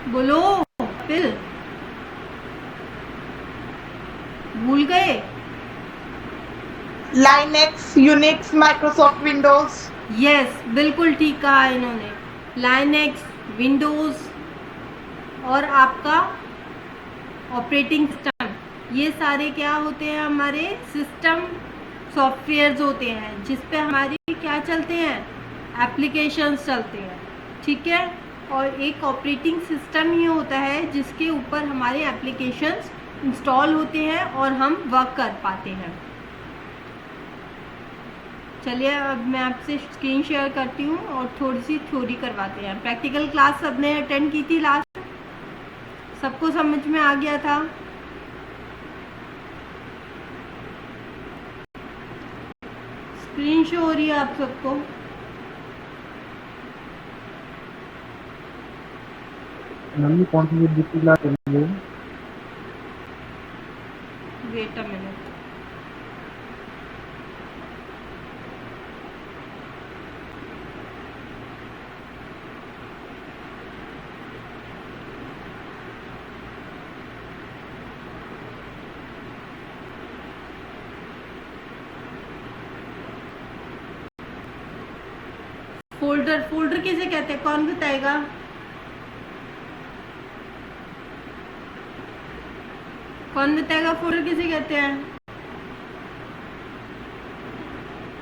बोलो फिर, भूल गए? Linux, Unix, Microsoft Windows. Yes, बिल्कुल ठीक कहा इन्होंने। लाइनेक्स, विंडोज़ और आपका ऑपरेटिंग सिस्टम, ये सारे क्या होते हैं? हमारे सिस्टम सॉफ्टवेयर्स होते हैं जिस पे हमारी क्या चलते हैं? एप्लीकेशंस चलते हैं, ठीक है। और एक ऑपरेटिंग सिस्टम ही होता है जिसके ऊपर हमारे एप्लीकेशंस इंस्टॉल होते हैं और हम वर्क कर पाते हैं। चलिए अब मैं आपसे स्क्रीन शेयर करती हूँ और थोड़ी सी थ्योरी करवाते हैं। प्रैक्टिकल क्लास सबने अटेंड की थी लास्ट? सबको समझ में आ गया था? स्क्रीन शो हो रही है आप सबको? मम्मी कौन सी सब्जेक्ट की क्लास चल रही है? Wait a minute. Folder, folder किसे कहते हैं? कौन बताएगा? कौन बताएगा फोल्डर किसे कहते हैं?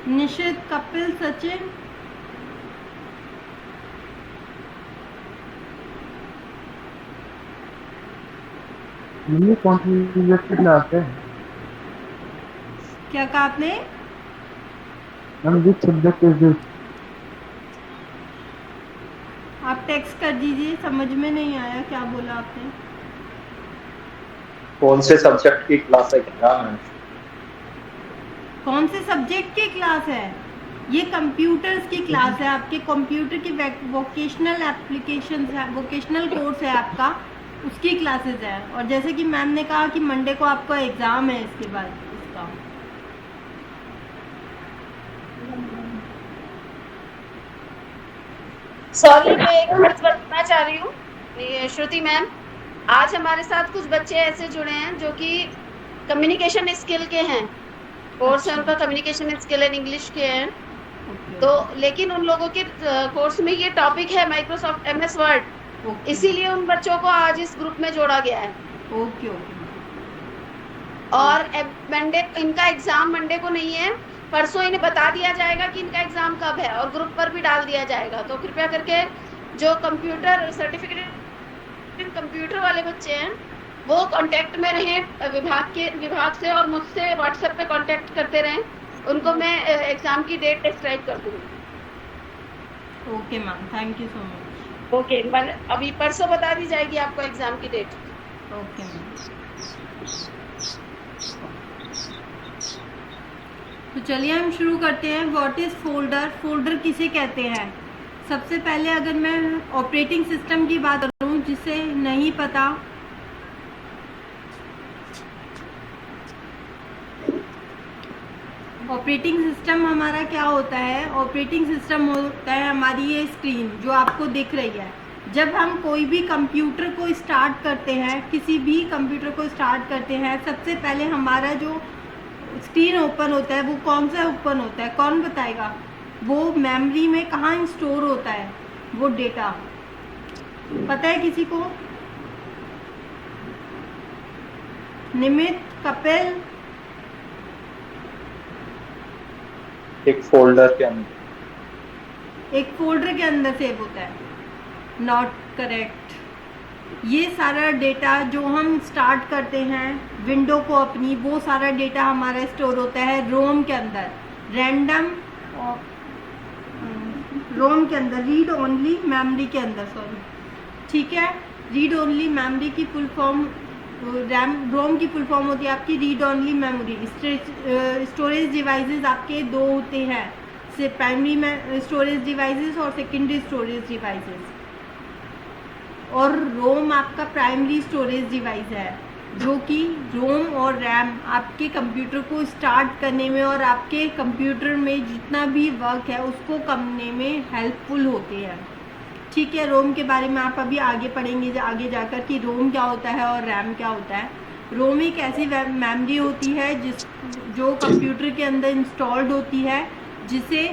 निशित, कपिल, सचिन। मम्मी कौन सी सब्जेक्ट की क्लास है? क्या कहा आपने? Ma'am which subject is this? आप टेक्स्ट कर दीजिए, समझ में नहीं आया क्या बोला आपने। कौन से सब्जेक्ट की क्लास है क्या है? कौन से सब्जेक्ट की क्लास है? ये कंप्यूटर्स की क्लास है। आपके कंप्यूटर की वोकेशनल एप्लीकेशंस है, वोकेशनल कोर्स है आपका, उसकी क्लासेस है। और जैसे कि मैम ने कहा कि मंडे को आपका एग्ज़ाम है इसके बाद इसका। सॉरी, मैं एक बात बताना चाह रही हूँ। ये श्रुति मैम, आज हमारे साथ कुछ बच्चे ऐसे जुड़े हैं जो कि कम्युनिकेशन स्किल के हैं। कोर्स है उनका कम्युनिकेशन स्किल एंड इंग्लिश के हैं। तो लेकिन उन लोगों के कोर्स में ये टॉपिक है माइक्रोसॉफ्ट MS वर्ड, इसीलिए उन बच्चों को आज इस ग्रुप में जोड़ा गया है। Okay okay. और मंडे इनका एग्जाम मंडे को नहीं है, परसों इन्हें बता दिया जाएगा कि इनका एग्जाम कब है और ग्रुप पर भी डाल दिया जाएगा। तो कृपया करके जो कंप्यूटर सर्टिफिकेट कंप्यूटर वाले बच्चे हैं वो कांटेक्ट में रहें विभाग से, और मुझसे व्हाट्सएप पे कांटेक्ट करते रहें। उनको मैं एग्जाम की डेट डिस्क्राइब कर दूंगी। Okay ma'am, thank you so much. Okay, अभी परसों बता दी जाएगी आपको एग्जाम की डेट। Okay ma'am. तो चलिए हम शुरू करते हैं। What is folder? फोल्डर किसे कहते हैं? सबसे पहले अगर मैं ऑपरेटिंग सिस्टम की बात करूं, जिसे नहीं पता, ऑपरेटिंग सिस्टम हमारा क्या होता है? ऑपरेटिंग सिस्टम होता है हमारी ये स्क्रीन जो आपको दिख रही है। जब हम कोई भी कंप्यूटर को स्टार्ट करते हैं, किसी भी कंप्यूटर को स्टार्ट करते हैं, सबसे पहले हमारा जो स्क्रीन ओपन होता है वो कौन सा ओपन होता है? कौन बताएगा? वो मेमोरी में कहाँ स्टोर होता है वो डेटा? पता है किसी को? निमित, कपिल? एक फोल्डर के अंदर। एक फोल्डर के अंदर सेव होता है। Not correct. ये सारा डेटा जो हम स्टार्ट करते हैं विंडो को अपनी, वो सारा डेटा हमारा स्टोर होता है रोम के अंदर, रैंडम रोम के अंदर, रीड ओनली मेमोरी के अंदर, सॉरी, ठीक है। रीड ओनली मेमोरी की फुल फॉर्म, रोम की फुल फॉर्म होती है आपकी read only memory. Storage devices आपके दो होते हैं, से प्राइमरी स्टोरेज डिवाइसेस और सेकेंडरी स्टोरेज डिवाइसेस। और रोम आपका प्राइमरी स्टोरेज डिवाइस है जो कि रोम और रैम आपके कंप्यूटर को स्टार्ट करने में और आपके कंप्यूटर में जितना भी वर्क है उसको करने में हेल्पफुल होते हैं, ठीक है। रोम के बारे में आप अभी आगे पढ़ेंगे आगे जाकर कि रोम क्या होता है और रैम क्या होता है। रोम एक ऐसी मेमोरी होती है जो कंप्यूटर के अंदर इंस्टॉल्ड होती है, जिसे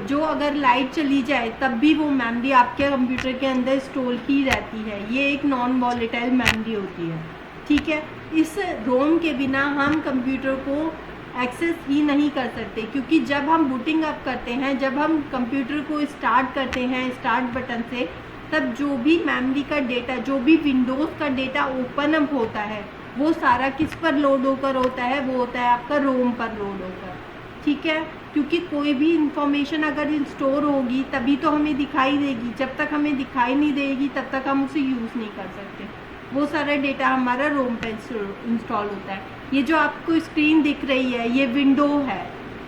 जो अगर लाइट चली जाए तब भी वो मेमोरी आपके कंप्यूटर के अंदर स्टोर ही रहती है। ये एक नॉन वॉलेटाइल मेमोरी होती है, ठीक है। इस रोम के बिना हम कंप्यूटर को एक्सेस ही नहीं कर सकते, क्योंकि जब हम बूटिंग अप करते हैं, जब हम कंप्यूटर को स्टार्ट करते हैं स्टार्ट बटन से, तब जो भी मेमोरी का डेटा, जो भी विंडोज़ का डेटा ओपन अप होता है, वो सारा किस पर लोड होकर होता है? वो होता है आपका रोम पर लोड होकर, ठीक है। क्योंकि कोई भी इंफॉर्मेशन अगर स्टोर होगी तभी तो हमें दिखाई देगी, जब तक हमें दिखाई नहीं देगी तब तक हम उसे यूज़ नहीं कर सकते। वो सारा डेटा हमारा रोम पे इंस्टॉल होता है। ये जो आपको स्क्रीन दिख रही है ये विंडो है,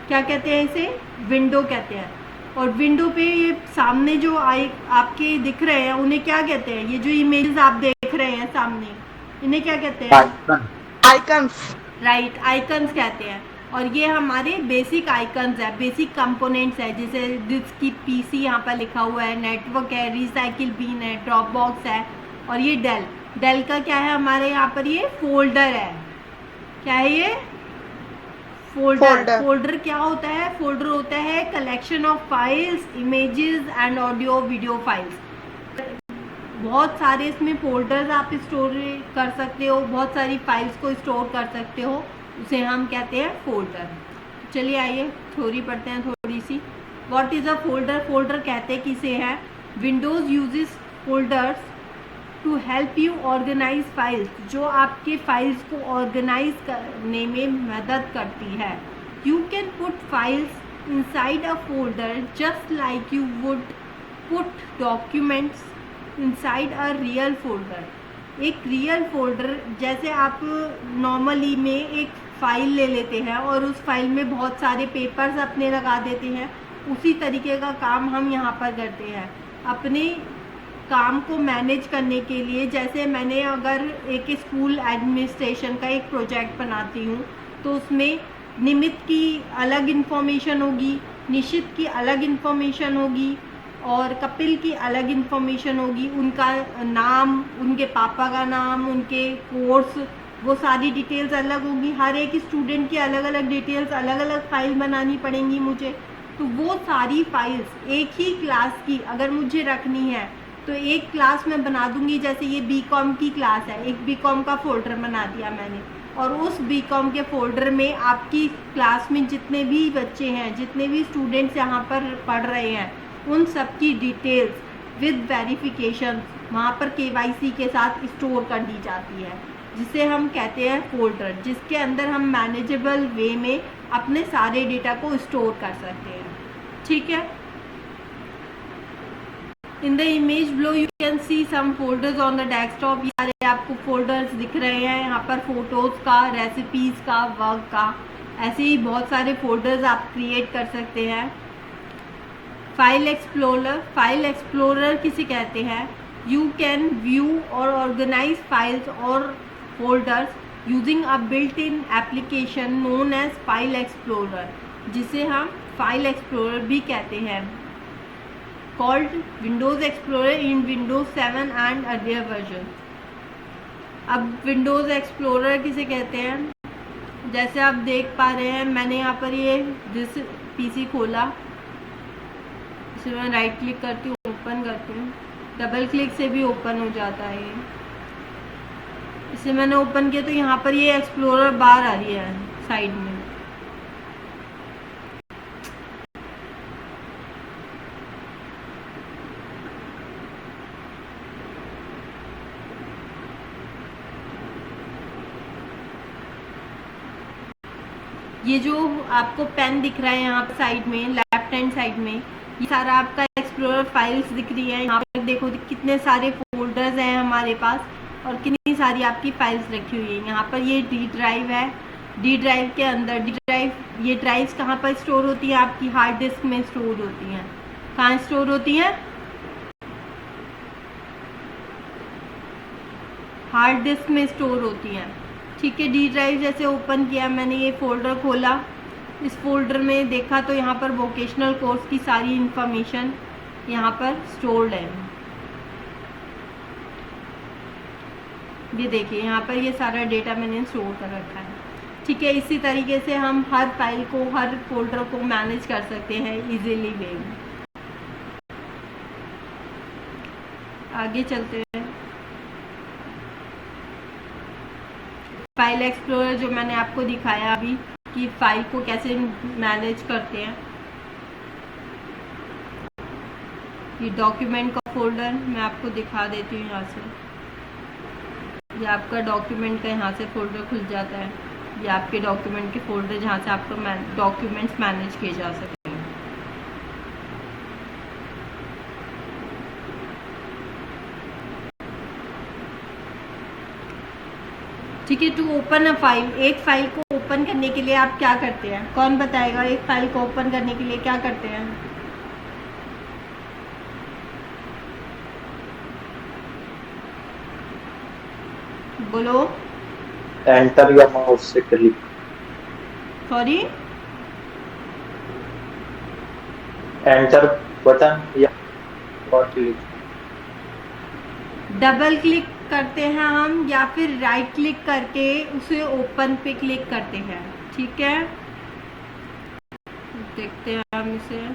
क्या कहते हैं इसे? विंडो कहते हैं। और विंडो पे ये सामने जो आपके दिख रहे हैं उन्हें क्या कहते हैं? ये जो इमेजेस आप देख रहे हैं सामने, इन्हें क्या कहते हैं? आइकन्स। राइट, आइकन्स कहते हैं। और ये हमारे बेसिक आइकन्स है, बेसिक कंपोनेंट्स है, जैसे जिसकी पीसी यहाँ पर लिखा हुआ है, नेटवर्क है, रिसाइकिल बिन है, ड्रॉप बॉक्स है। और ये डेल का क्या है हमारे यहाँ पर? ये फोल्डर है। क्या है ये? फोल्डर क्या होता है? फोल्डर होता है collection of files, images and audio video files. बहुत सारे इसमें फोल्डर्स आप स्टोर कर सकते हो, बहुत सारी फाइल्स को स्टोर कर सकते हो, उसे हम कहते हैं फोल्डर। चलिए आइए थ्योरी पढ़ते हैं थोड़ी सी। What is a folder? Folder कहते किसे हैं? Windows uses folders to help you organise files, जो आपके फाइल्स को ऑर्गेनाइज करने में मदद करती है। You can put files inside a folder just like you would put documents inside a real folder. एक रियल फोल्डर, जैसे आप नॉर्मली में एक फ़ाइल ले लेते हैं और उस फाइल में बहुत सारे पेपर्स अपने लगा देते हैं, उसी तरीके का काम हम यहाँ पर करते हैं अपने काम को मैनेज करने के लिए। जैसे मैंने अगर एक स्कूल एडमिनिस्ट्रेशन का एक प्रोजेक्ट बनाती हूँ तो उसमें निमित की अलग इन्फॉर्मेशन होगी, निशित की अलग इन्फॉर्मेशन होगी और कपिल की अलग इन्फॉर्मेशन होगी। उनका नाम, उनके पापा का नाम, उनके कोर्स, वो सारी डिटेल्स अलग होगी। हर एक स्टूडेंट की अलग अलग डिटेल्स, अलग अलग फाइल बनानी पड़ेंगी मुझे। तो वो सारी फाइल्स एक ही क्लास की अगर मुझे रखनी है तो एक क्लास में बना दूंगी। जैसे ये बीकॉम की क्लास है, एक बीकॉम का फोल्डर बना दिया मैंने, और उस बीकॉम के फोल्डर में आपकी क्लास में जितने भी बच्चे हैं, जितने भी स्टूडेंट्स यहाँ पर पढ़ रहे हैं, उन सब की डिटेल्स विद वेरिफिकेशन वहाँ पर KYC के साथ स्टोर कर दी जाती है, जिसे हम कहते हैं फोल्डर, जिसके अंदर हम मैनेजेबल वे में अपने सारे डेटा को स्टोर कर सकते हैं, ठीक है। In the image below you can see some folders on the desktop. ये सारे आपको फोल्डर्स दिख रहे हैं यहाँ पर, फोटोज़ का, रेसिपीज़ का, वर्क का, ऐसे ही बहुत सारे फोल्डर्स आप क्रिएट कर सकते हैं। फाइल एक्सप्लोरर, फाइल एक्सप्लोरर किसे कहते हैं? यू कैन व्यू और ऑर्गेनाइज फाइल्स और folders using a built in application known as file explorer, जिसे हम फाइल एक्सप्लोरर भी कहते हैं। Called Windows Explorer in Windows 7 and earlier version. अब विंडोज़ एक्सप्लोरर किसे कहते हैं? जैसे आप देख पा रहे हैं, मैंने यहाँ पर ये जिस PC खोला, इसे मैं राइट क्लिक करती हूँ, ओपन करती हूँ, डबल क्लिक से भी ओपन हो जाता है। इसे मैंने ओपन किया तो यहाँ पर ये एक्सप्लोरर बार आ रही है साइड में। ये जो आपको पेन दिख रहा है यहाँ पर साइड में, लेफ्ट हैंड साइड में, ये सारा आपका एक्सप्लोरर फाइल्स दिख रही है। यहाँ पर देखो कितने सारे फोल्डर्स हैं हमारे पास और कितनी सारी आपकी फाइल्स रखी हुई है। यहाँ पर ये डी ड्राइव है, डी ड्राइव के अंदर ये ड्राइव्स कहाँ पर स्टोर होती हैं? आपकी हार्ड डिस्क में स्टोर होती हैं। कहाँ स्टोर होती हैं? हार्ड डिस्क में स्टोर होती हैं, ठीक है। डी ड्राइव जैसे ओपन किया मैंने, ये फोल्डर खोला, इस फोल्डर में देखा तो यहाँ पर वोकेशनल कोर्स की सारी इन्फॉर्मेशन यहाँ पर स्टोर्ड है। ये देखिए यहाँ पर ये सारा डेटा मैंने स्टोर कर रखा है। ठीक है, इसी तरीके से हम हर फाइल को, हर फोल्डर को मैनेज कर सकते हैं इजीली वे में। आगे चलते हैं। फाइल एक्सप्लोरर जो मैंने आपको दिखाया अभी कि फाइल को कैसे मैनेज करते हैं। ये डॉक्यूमेंट का फोल्डर मैं आपको दिखा देती हूँ। यहाँ से ये आपका डॉक्यूमेंट का यहाँ से फोल्डर खुल जाता है। ये आपके डॉक्यूमेंट के फोल्डर जहाँ से आपका डॉक्यूमेंट्स मैनेज किए जा सकते हैं। ठीक है, टू ओपन अ फाइल, एक फाइल को ओपन करने के लिए आप क्या करते हैं? कौन बताएगा एक फाइल को ओपन करने के लिए क्या करते हैं? बोलो। एंटर या माउस से क्लिक। सॉरी, एंटर बटन या और क्लिक। डबल क्लिक करते हैं हम या फिर राइट क्लिक करके उसे ओपन पे क्लिक करते हैं। ठीक है, देखते हैं हम इसे।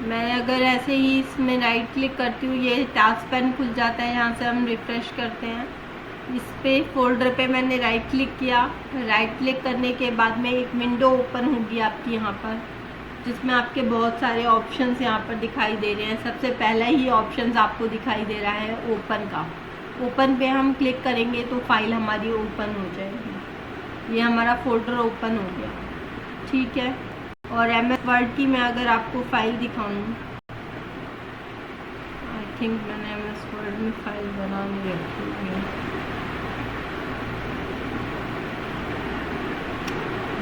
मैं अगर ऐसे ही इसमें राइट क्लिक करती हूँ, ये टास्क पैन खुल जाता है। यहाँ से हम रिफ्रेश करते हैं। इस पे फोल्डर पे मैंने राइट क्लिक किया। राइट क्लिक करने के बाद में एक विंडो ओपन होगी आपकी यहाँ पर, जिसमें आपके बहुत सारे ऑप्शंस यहाँ पर दिखाई दे रहे हैं। सबसे पहला ही ऑप्शंस आपको दिखाई दे रहा है ओपन का। ओपन पे हम क्लिक करेंगे तो फाइल हमारी ओपन हो जाएगी। ये हमारा फोल्डर ओपन हो गया। ठीक है, और MS वर्ड की मैं अगर आपको फाइल दिखाऊं, आई थिंक मैंने MS वर्ड में फाइल बना नहीं रखी है।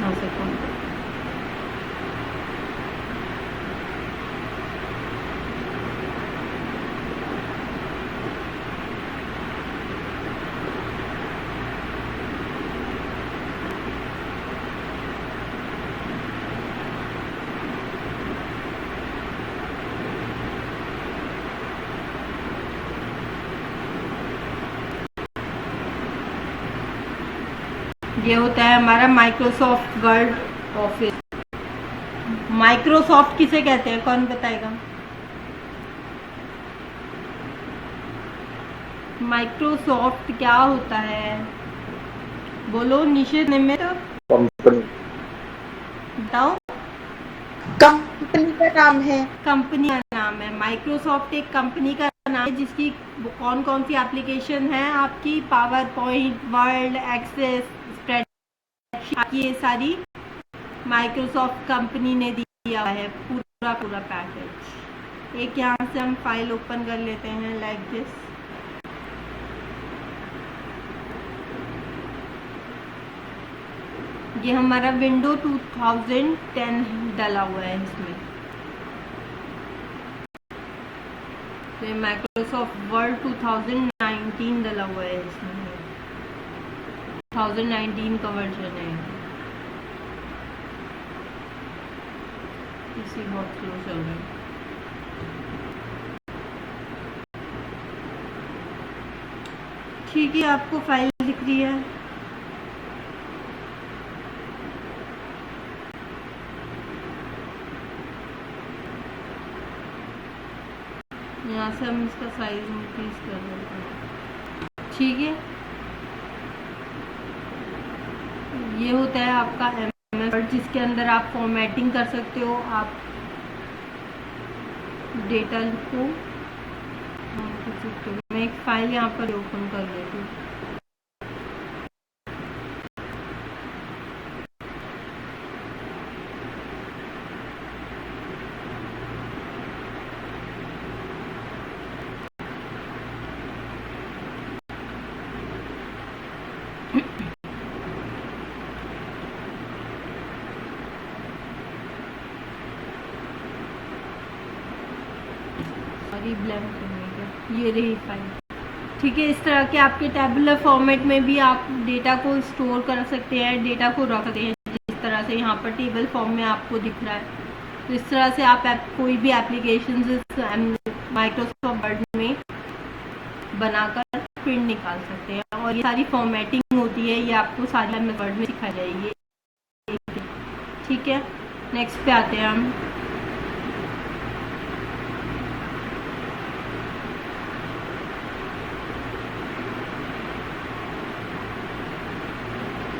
हाँ से कौन ये होता है हमारा माइक्रोसॉफ्ट वर्ड ऑफिस। माइक्रोसॉफ्ट किसे कहते हैं, कौन बताएगा? माइक्रोसॉफ्ट क्या होता है? बोलो निशित, निमित, कंपनी। बताओ। कंपनी का नाम है। कंपनी का नाम है। माइक्रोसॉफ्ट एक कंपनी का नाम है जिसकी कौन कौन सी एप्लीकेशन है आपकी? PowerPoint, Word, Access, spreadsheet, ये सारी माइक्रोसॉफ्ट कंपनी ने दिया है पूरा पैकेज। एक यहाँ से हम फाइल ओपन कर लेते हैं लाइक दिस। ये हमारा विंडो 2010 डाला हुआ है इसमें। तो माइक्रोसॉफ्ट वर्ड 2019 डाला हुआ है इसमें। 2019 का वर्जन है। इसी बहुत स्लो चल रहा है। ठीक है, आपको फाइल दिख रही है। यहाँ से हम इसका साइज इंक्रीज कर देते हैं। ठीक है, ये होता है आपका MS वर्ड, जिसके अंदर आप फॉर्मेटिंग कर सकते हो। आप डेटा को मैं एक फाइल यहाँ पर ओपन कर लेती हूँ। ब्लैंक करने का ये रही फाइल। ठीक है। इस तरह के आपके टैबुलर फॉर्मेट में भी आप डेटा को स्टोर कर सकते हैं, डेटा को रख सकते हैं, जिस तरह से यहाँ पर टेबल फॉर्म में आपको दिख रहा है। तो इस तरह से आप कोई भी एप्लीकेशन माइक्रोसॉफ्ट वर्ड में बनाकर प्रिंट निकाल सकते हैं। और ये सारी फॉर्मेटिंग होती है, ये आपको सारी वर्ड में सिखाई जाएगी। ठीक है, नेक्स्ट पे आते हैं हम।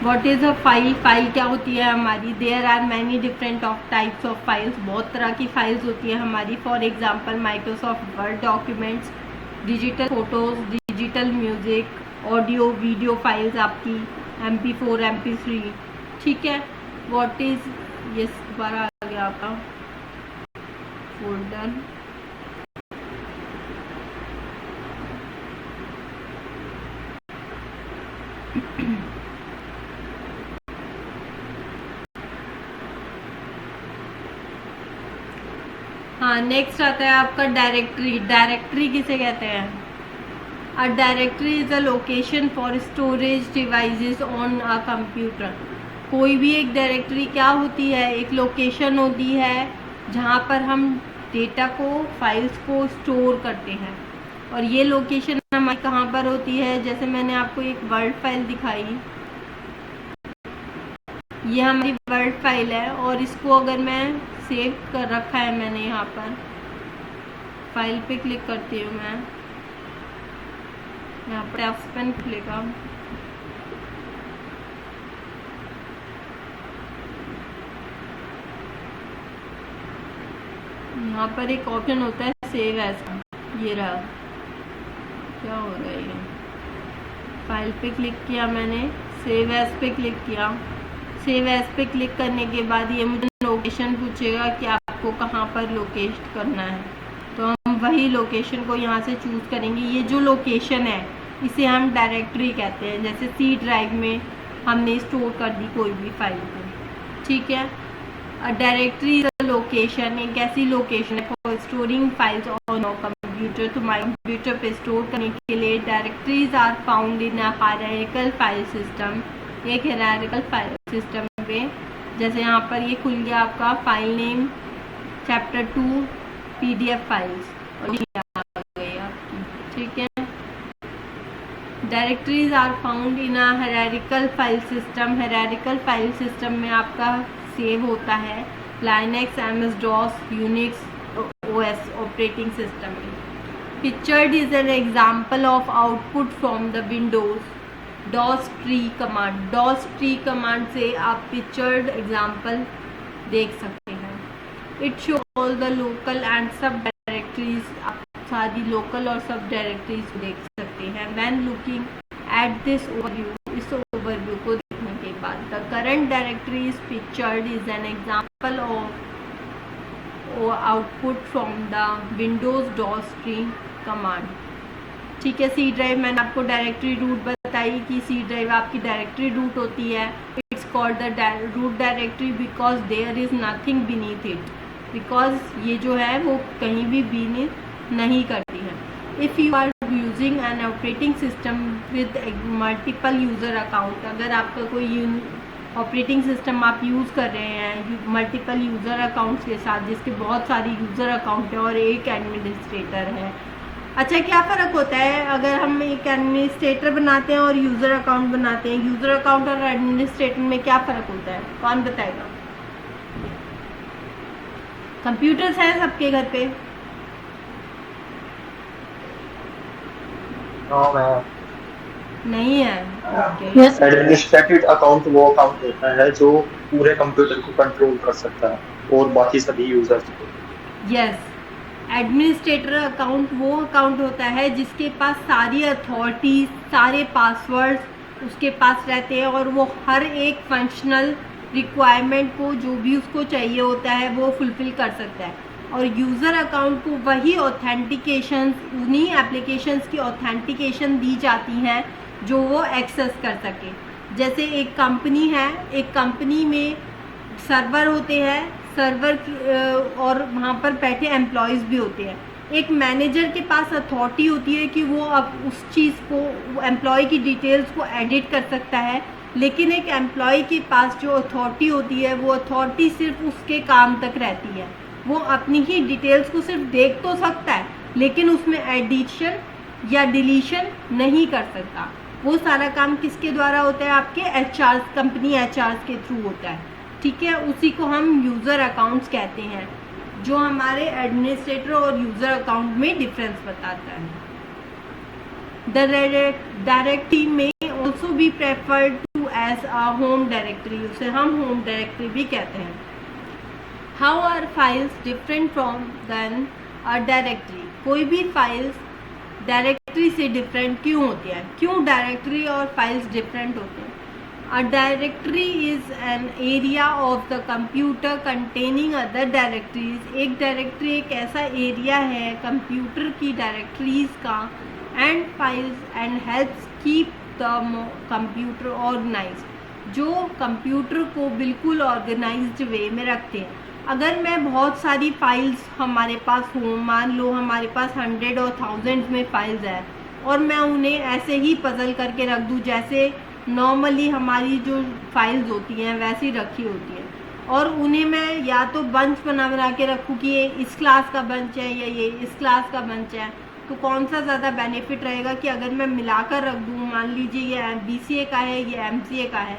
What is a file? File क्या होती है हमारी? There are many different of types of files. बहुत तरह की फाइल्स होती है हमारी। For example Microsoft word documents, digital photos, digital music, audio video files आपकी MP4 MP3। ठीक है, व्हाट इज ये दोबारा आ गया आपका फोल्डर। हाँ, नेक्स्ट आता है आपका डायरेक्टरी। डायरेक्टरी किसे कहते हैं? A directory is a location for storage devices on a computer. कोई भी एक डायरेक्टरी क्या होती है? एक लोकेशन होती है जहाँ पर हम डेटा को, फाइल्स को स्टोर करते हैं। और ये लोकेशन हमारी कहाँ पर होती है? जैसे मैंने आपको एक वर्ड फाइल दिखाई, ये हमारी वर्ड फाइल है और इसको अगर मैं सेव कर रखा है मैंने, यहाँ पर फाइल पे क्लिक करती हूँ मैं, यहाँ पर ऑप्शन खुलेगा, यहाँ पर एक ऑप्शन होता है सेव एज। ये रहा, क्या हो रहा है ये, फाइल पे क्लिक किया मैंने, सेव एज पे क्लिक किया। सेव एज पे क्लिक करने के बाद ये मुझे लोकेशन पूछेगा कि आपको कहाँ पर लोकेट करना है। तो हम वही लोकेशन को यहाँ से चूज़ करेंगे। ये जो लोकेशन है इसे हम डायरेक्टरी कहते हैं। जैसे सी ड्राइव में हमने स्टोर कर दी कोई भी फाइल को। ठीक है, डायरेक्टरी इज अ लोकेशन, एक ऐसी लोकेशन है for storing files on computer. तो हमारे कंप्यूटर पे स्टोर करने के लिए directories are found in a hierarchical file system. एक हायरार्किकल फाइल सिस्टम पे, जैसे यहाँ पर ये खुल गया आपका file name chapter 2 PDF files और ये आ गई आपकी। ठीक है, directories are found in a hierarchical file system. Hierarchical file system में आपका सेव होता है Linux, MS DOS, Unix OS operating system में। Pictured is an example of output from the Windows DOS tree command. DOS tree command से आप pictured example देख सकते हैं। It show all the local and subdirectories. आप सारी local और subdirectories देख सकते हैं। When looking at this overview, इस ओवरव्यू को देखने के बाद, the current directory is pictured is an example of output from the Windows DOS tree command. ठीक है, सी ड्राइव मैंने आपको डायरेक्टरी रूट बताई कि सी ड्राइव आपकी डायरेक्टरी रूट होती है। It's called the root directory because there is nothing beneath it. Because ये जो है वो कहीं भी बीनीथ नहीं करती है। If you are using an operating system with multiple user account, अगर आपका कोई ऑपरेटिंग सिस्टम आप यूज़ कर रहे हैं मल्टीपल यूज़र अकाउंट्स के साथ, जिसके बहुत सारी यूज़र अकाउंट है और एक एडमिनिस्ट्रेटर है। अच्छा, क्या फ़र्क होता है अगर हम एक एडमिनिस्ट्रेटर बनाते हैं और यूज़र अकाउंट बनाते हैं? यूज़र अकाउंट और एडमिनिस्ट्रेटर में क्या फ़र्क होता है, कौन बताएगा? कंप्यूटर्स हैं सबके घर पे? नहीं है। एडमिनिस्ट्रेटिव अकाउंट वो अकाउंट होता है जो पूरे कंप्यूटर को कंट्रोल कर सकता है और बाकी सभी यूजर्स को। यस, एडमिनिस्ट्रेटर अकाउंट वो अकाउंट होता है जिसके पास सारी अथॉरिटी, सारे पासवर्ड्स उसके पास रहते हैं और वो हर एक फंक्शनल रिक्वायरमेंट को जो भी उसको चाहिए होता है वो फुलफिल कर सकता है। और यूज़र अकाउंट को वही ऑथेंटिकेशन, उन्हीं एप्लीकेशंस की ऑथेंटिकेशन दी जाती हैं जो वो एक्सेस कर सके। जैसे एक कंपनी है, एक कंपनी में सर्वर होते हैं, सर्वर और वहाँ पर बैठे एम्प्लॉयज़ भी होते हैं। एक मैनेजर के पास अथॉरिटी होती है कि वो अब उस चीज़ को, एम्प्लॉय की डिटेल्स को एडिट कर सकता है, लेकिन एक एम्प्लॉय के पास जो अथॉरिटी होती है वो अथॉरिटी सिर्फ उसके काम तक रहती है। वो अपनी ही डिटेल्स को सिर्फ देख तो सकता है, लेकिन उसमें एडिशन या डिलीशन नहीं कर सकता। वो सारा काम किसके द्वारा होता है? आपके HR, कंपनी HR के थ्रू होता है, ठीक है। उसी को हम यूज़र अकाउंट्स कहते हैं, जो हमारे एडमिनिस्ट्रेटर और यूज़र अकाउंट में डिफरेंस बताता है। द डायरेक्टरी में ऑल्सो भी preferred to as a home directory, उसे हम होम डायरेक्टरी भी कहते हैं। How are files different from then a directory? कोई भी फाइल्स डायरेक्टरी से डिफरेंट क्यों होती है? क्यों डायरेक्टरी और फाइल्स डिफरेंट होते हैं? A directory is an area of the computer containing other directories. एक डायरेक्टरी एक ऐसा एरिया है कंप्यूटर की डायरेक्टरीज का, and files and helps keep the computer organised, जो कंप्यूटर को बिल्कुल ऑर्गेनाइज्ड वे में रखते हैं। अगर मैं बहुत सारी फाइल्स हमारे पास हों, मान लो हमारे पास 100 और 1000 में फाइल्स हैं, और मैं उन्हें ऐसे ही पजल करके रख दूँ जैसे नॉर्मली हमारी जो फाइल्स होती हैं वैसी रखी होती हैं, और उन्हें मैं या तो बंच बना के रखूँ कि ये इस क्लास का बंच है या ये इस क्लास का बंच है, तो कौन सा ज़्यादा बेनिफिट रहेगा कि अगर मैं मिलाकर रख दूँ, मान लीजिए ये BCA का है, ये MCA का है,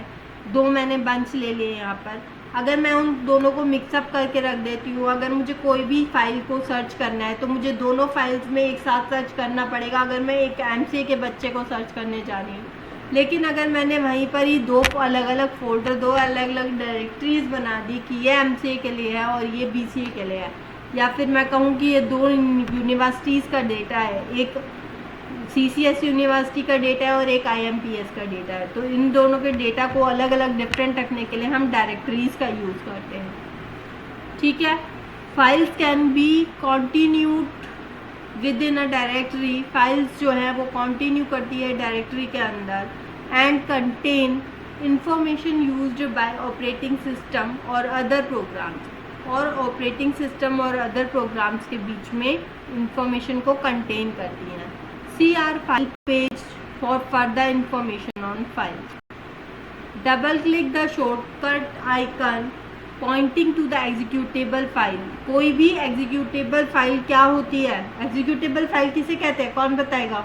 दो मैंने बंच ले लिए यहाँ पर, अगर मैं उन दोनों को मिक्सअप करके रख देती हूँ, अगर मुझे कोई भी फाइल को सर्च करना है तो मुझे दोनों फाइल्स में एक साथ सर्च करना पड़ेगा अगर मैं एक MCA के बच्चे को सर्च करने जा रही हूँ। लेकिन अगर मैंने वहीं पर ही दो अलग अलग फोल्डर, दो अलग अलग डायरेक्टरीज बना दी कि ये MCA के लिए है और ये BCA के लिए है, या फिर मैं कहूँ कि ये दो यूनिवर्सिटीज़ का डेटा है, एक CCS यूनिवर्सिटी का डेटा है और एक IMPS का डेटा है, तो इन दोनों के डेटा को अलग अलग डिफरेंट रखने के लिए हम डायरेक्टरीज का यूज़ करते हैं, ठीक है। Files can be continued within a directory, files जो है वो कंटिन्यू करती है डायरेक्टरी के अंदर, and contain information used by operating system और अदर प्रोग्राम्स, और ऑपरेटिंग सिस्टम और अदर प्रोग्राम्स के बीच में इंफॉर्मेशन को कंटेन करती हैं। See our file page for further information on files. Double click the shortcut icon pointing to the executable file. कोई भी एग्जीक्यूटेबल फाइल क्या होती है? एग्जीक्यूटेबल फाइल किसे कहते हैं, कौन बताएगा?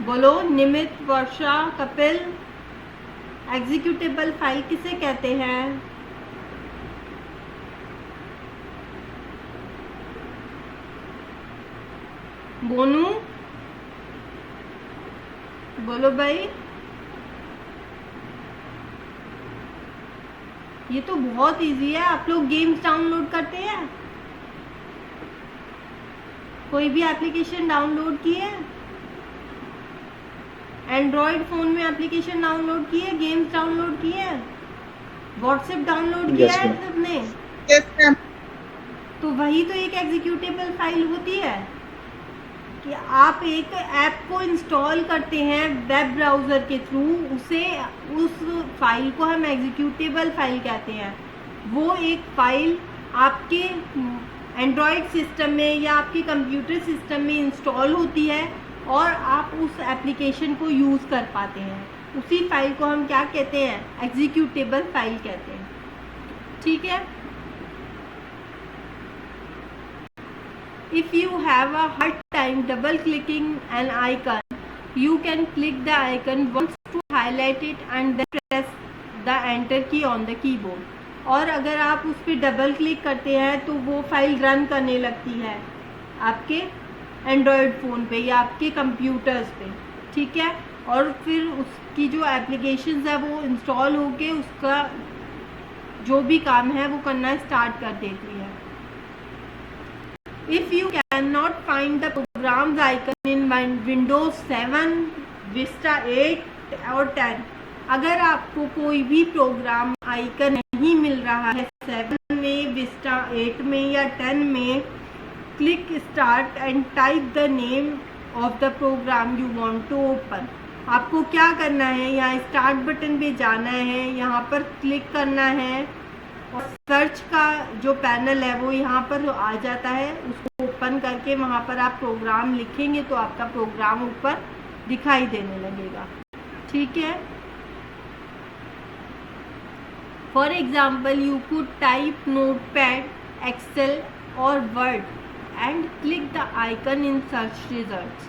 बोलो, निमित, वर्षा, कपिल, एग्जीक्यूटेबल फाइल किसे कहते हैं? बोनू, बोलो भाई। ये तो बहुत इजी है। आप लोग गेम्स डाउनलोड करते हैं? कोई भी एप्लीकेशन डाउनलोड की है? एंड्रॉइड फोन में एप्लीकेशन डाउनलोड की है, गेम्स डाउनलोड की है, व्हाट्सएप डाउनलोड किया है सबने? Yes ma'am. तो वही तो एक एग्जीक्यूटेबल फाइल होती है कि आप एक ऐप को इंस्टॉल करते हैं वेब ब्राउज़र के थ्रू, उस फाइल को हम एग्जीक्यूटेबल फाइल कहते हैं। वो एक फाइल आपके एंड्रॉयड सिस्टम में या आपके कंप्यूटर सिस्टम में इंस्टॉल होती है और आप उस एप्लीकेशन को यूज़ कर पाते हैं। उसी फाइल को हम क्या कहते हैं? एग्जीक्यूटेबल फाइल कहते हैं, ठीक है। If you have a hard time double clicking an icon, you can click the icon once to highlight it and then press the enter key on the keyboard. और अगर आप उस पर डबल क्लिक करते हैं तो वो फाइल रन करने लगती है आपके एंड्रॉयड फ़ोन पे या आपके कंप्यूटर्स पे, ठीक है। और फिर उसकी जो एप्लीकेशंस है वो इंस्टॉल होके उसका जो भी काम है वो करना स्टार्ट कर देती है। If you cannot find the programs icon in Windows 7, Vista 8 और 10, अगर आपको कोई भी प्रोग्राम आइकन नहीं मिल रहा है 7 में, Vista 8 में या 10 में, click start and type the name of the program you want to open. आपको क्या करना है? यहाँ स्टार्ट बटन पे जाना है, यहाँ पर क्लिक करना है और सर्च का जो पैनल है वो यहाँ पर आ जाता है, उसको ओपन करके वहाँ पर आप प्रोग्राम लिखेंगे तो आपका प्रोग्राम ऊपर दिखाई देने लगेगा। ठीक है, for example you could type Notepad, Excel और Word and click the icon in search results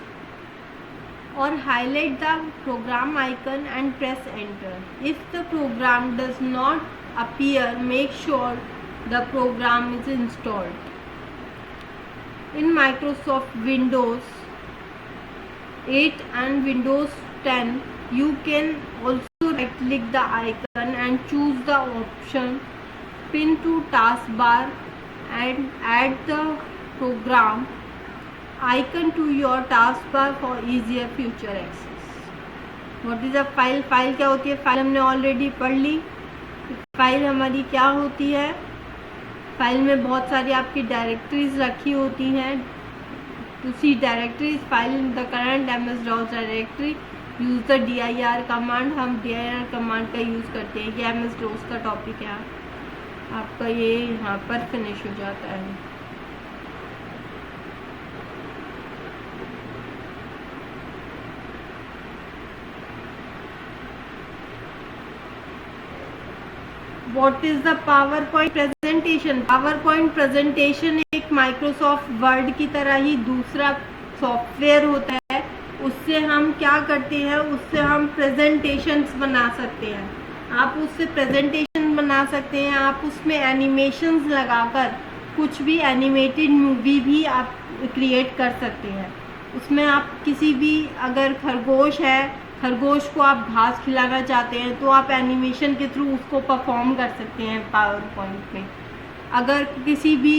or highlight the program icon and press enter. If the program does not appear, make sure the program is installed. In Microsoft Windows 8 and Windows 10, you can also right click the icon and choose the option pin to taskbar and add the program icon to your taskbar for easier future access. What is a file? File क्या होती है? File हमने already पढ़ ली। File हमारी क्या होती है? File में बहुत सारी आपकी डायरेक्टरीज रखी होती हैं। To see directories, file in the current MS-DOS directory, use the dir command. हम dir कमांड का यूज़ करते हैं। ये MS-DOS का टॉपिक है, आपका ये यहाँ पर फिनिश हो जाता है। What is the PowerPoint presentation? PowerPoint presentation एक माइक्रोसॉफ्ट वर्ड की तरह ही दूसरा सॉफ्टवेयर होता है। उससे हम क्या करते हैं? उससे हम प्रेजेंटेशंस बना सकते हैं। आप उससे प्रेजेंटेशन बना सकते हैं, आप उसमें एनिमेशंस लगाकर कुछ भी एनिमेटेड मूवी भी आप क्रिएट कर सकते हैं। उसमें आप किसी भी, अगर खरगोश है, खरगोश को आप घास खिलाना चाहते हैं तो आप एनिमेशन के थ्रू उसको परफॉर्म कर सकते हैं पावर पॉइंट में। अगर किसी भी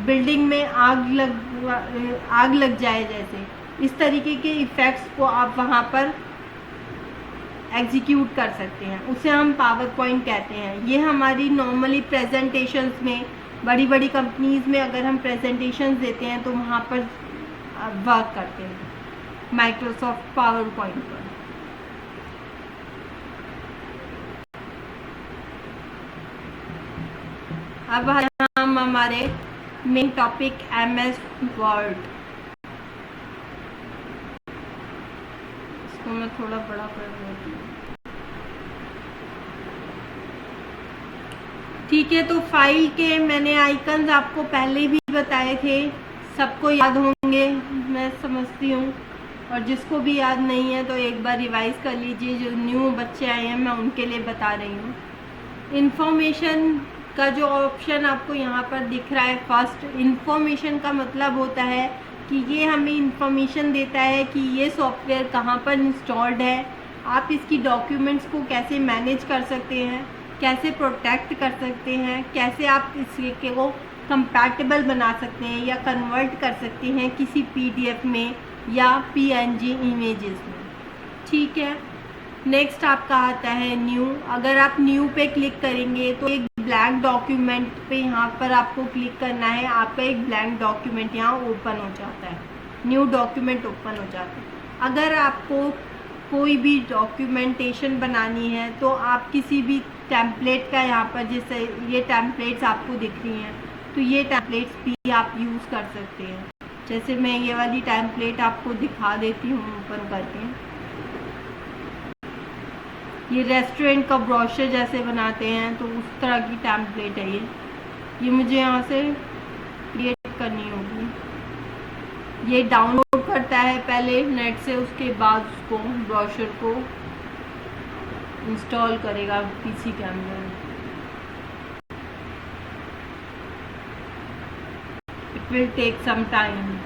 बिल्डिंग में आग लग जाए, जैसे इस तरीके के इफ़ेक्ट्स को आप वहाँ पर एग्जीक्यूट कर सकते हैं, उसे हम पावर पॉइंट कहते हैं। ये हमारी नॉर्मली प्रेजेंटेशंस में, बड़ी बड़ी कंपनीज़ में अगर हम प्रेजेंटेशंस देते हैं तो वहाँ पर वर्क करते हैं माइक्रोसॉफ्ट पावर पॉइंट पर। अब हम हमारे मेन टॉपिक MS वर्ड, इसको मैं थोड़ा बड़ा कर देती हूँ। ठीक है, तो फाइल के मैंने आइकन्स आपको पहले भी बताए थे, सबको याद होंगे मैं समझती हूँ, और जिसको भी याद नहीं है तो एक बार रिवाइज कर लीजिए। जो न्यू बच्चे आए हैं मैं उनके लिए बता रही हूँ। इन्फॉर्मेशन का जो ऑप्शन आपको यहाँ पर दिख रहा है, फर्स्ट इन्फॉर्मेशन का मतलब होता है कि ये हमें इन्फॉर्मेशन देता है कि ये सॉफ्टवेयर कहाँ पर इंस्टॉल्ड है, आप इसकी डॉक्यूमेंट्स को कैसे मैनेज कर सकते हैं, कैसे प्रोटेक्ट कर सकते हैं, कैसे आप इसके को कंपैटिबल बना सकते हैं या कन्वर्ट कर सकते हैं किसी PDF में या PNG इमेजेस में। ठीक है, नेक्स्ट आपका आता है न्यू। अगर आप न्यू पे क्लिक करेंगे तो एक ब्लैंक डॉक्यूमेंट पे यहाँ पर आपको क्लिक करना है, आपका एक ब्लैंक डॉक्यूमेंट यहाँ ओपन हो जाता है, न्यू डॉक्यूमेंट ओपन हो जाता है। अगर आपको कोई भी डॉक्यूमेंटेशन बनानी है तो आप किसी भी टेम्पलेट का, यहाँ पर जैसे ये टेम्पलेट्स आपको दिख रही हैं, तो ये टेम्पलेट्स भी आप यूज़ कर सकते हैं। जैसे मैं ये वाली टेम्पलेट आपको दिखा देती हूँ ओपन करके। ये रेस्टोरेंट का ब्रोशर जैसे बनाते हैं तो उस तरह की टेम्पलेट है ये मुझे यहाँ से क्रिएट करनी होगी। ये डाउनलोड करता है पहले नेट से, उसके बाद उसको ब्रोशर को इंस्टॉल करेगा PC के अंदर। It will take some time.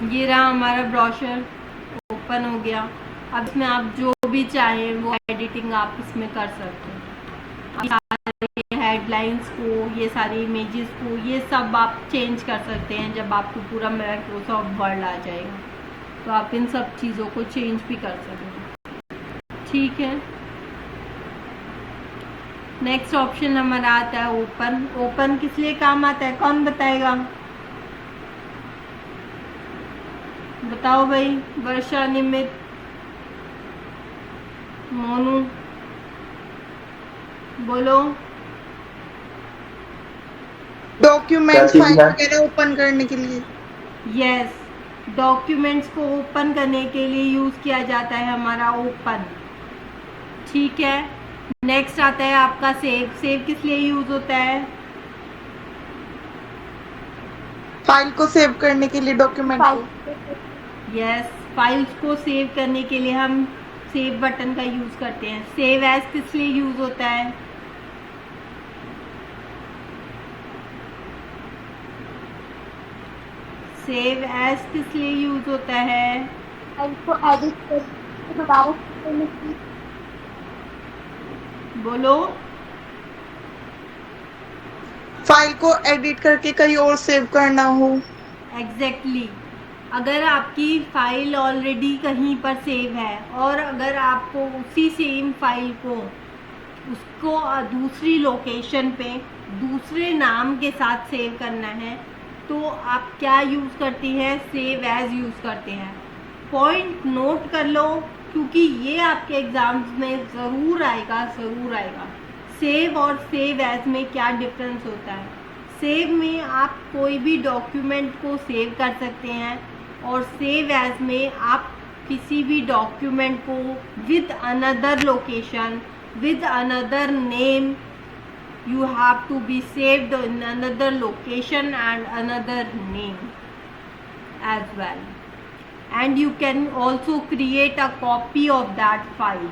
ये रहा हमारा ब्रोशर, ओपन हो गया। अब इसमें आप जो भी चाहें वो एडिटिंग आप इसमें कर सकते हैं। सारे हेडलाइंस को, ये सारी इमेजेस को, ये सब आप चेंज कर सकते हैं। जब आपको पूरा माइक्रोसॉफ्ट वर्ड आ जाएगा तो आप इन सब चीज़ों को चेंज भी कर सकते। ठीक है, नेक्स्ट ऑप्शन हमारा आता है ओपन। ओपन किस लिए काम आता है, कौन बताएगा? बताओ भाई, वर्षा, निमित, मोनू, बोलो। डॉक्यूमेंट क्या चीज फाइल है? वगैरह ओपन करने के लिए। यस, डॉक्यूमेंट्स को ओपन करने के लिए यूज़ किया जाता है हमारा ओपन। ठीक है, नेक्स्ट आता है आपका सेव। सेव किस लिए यूज़ होता है? फाइल को सेव करने के लिए, डॉक्यूमेंट को। यस, फाइल्स को सेव करने के लिए हम सेव बटन का यूज़ करते हैं। सेव एज किस लिए यूज़ होता है? सेव एज किस लिए यूज़ होता है? को एडिट करके दोबारा करने के लिए। बोलो। फाइल को एडिट करके कहीं और सेव करना हो। एग्जैक्टली अगर आपकी फाइल ऑलरेडी कहीं पर सेव है और अगर आपको उसी सेम फाइल को उसको दूसरी लोकेशन पे दूसरे नाम के साथ सेव करना है तो आप क्या यूज़ करती हैं? सेव एज यूज़ करते हैं। पॉइंट नोट कर लो क्योंकि ये आपके एग्जाम्स में ज़रूर आएगा, ज़रूर आएगा। सेव और सेव एज में क्या डिफरेंस होता है? सेव में आप कोई भी डॉक्यूमेंट को सेव कर सकते हैं और सेव एज में आप किसी भी डॉक्यूमेंट को with another location, with another name, you have to be saved in another location and another name as well, and you can also create a copy of that file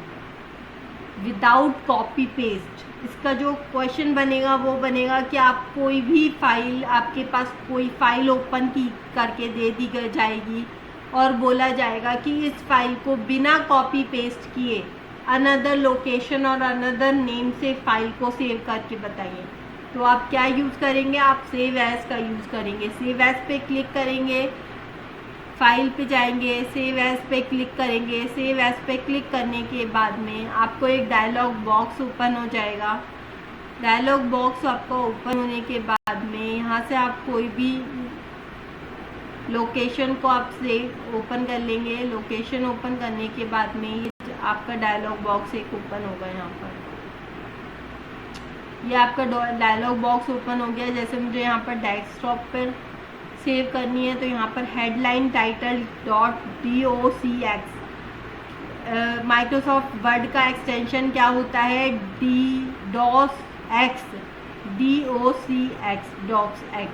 without copy paste। इसका जो question बनेगा वो बनेगा कि आप कोई भी file, आपके पास कोई फाइल ओपन की करके दे दी जाएगी और बोला जाएगा कि इस फाइल को बिना कॉपी पेस्ट किए अनदर लोकेशन और अनदर नेम से फाइल को सेव करके बताइए, तो आप क्या यूज़ करेंगे? आप सेव एज का यूज़ करेंगे। सेव एज पे क्लिक करेंगे, फाइल पे जाएंगे, सेव एज पे क्लिक करेंगे। सेव एज पे क्लिक करने के बाद में आपको एक डायलॉग बॉक्स ओपन हो जाएगा। डायलॉग बॉक्स आपको ओपन होने के बाद में यहाँ से आप कोई भी लोकेशन को आप सेव ओपन कर लेंगे। लोकेशन ओपन करने के बाद में ये आपका डायलॉग बॉक्स एक ओपन होगा। यहाँ पर ये आपका डायलॉग बॉक्स ओपन हो गया। जैसे मुझे यहाँ पर डेस्कटॉप पर सेव करनी है तो यहाँ पर headline title .docx। Microsoft word का एक्सटेंशन क्या होता है? docx, docx।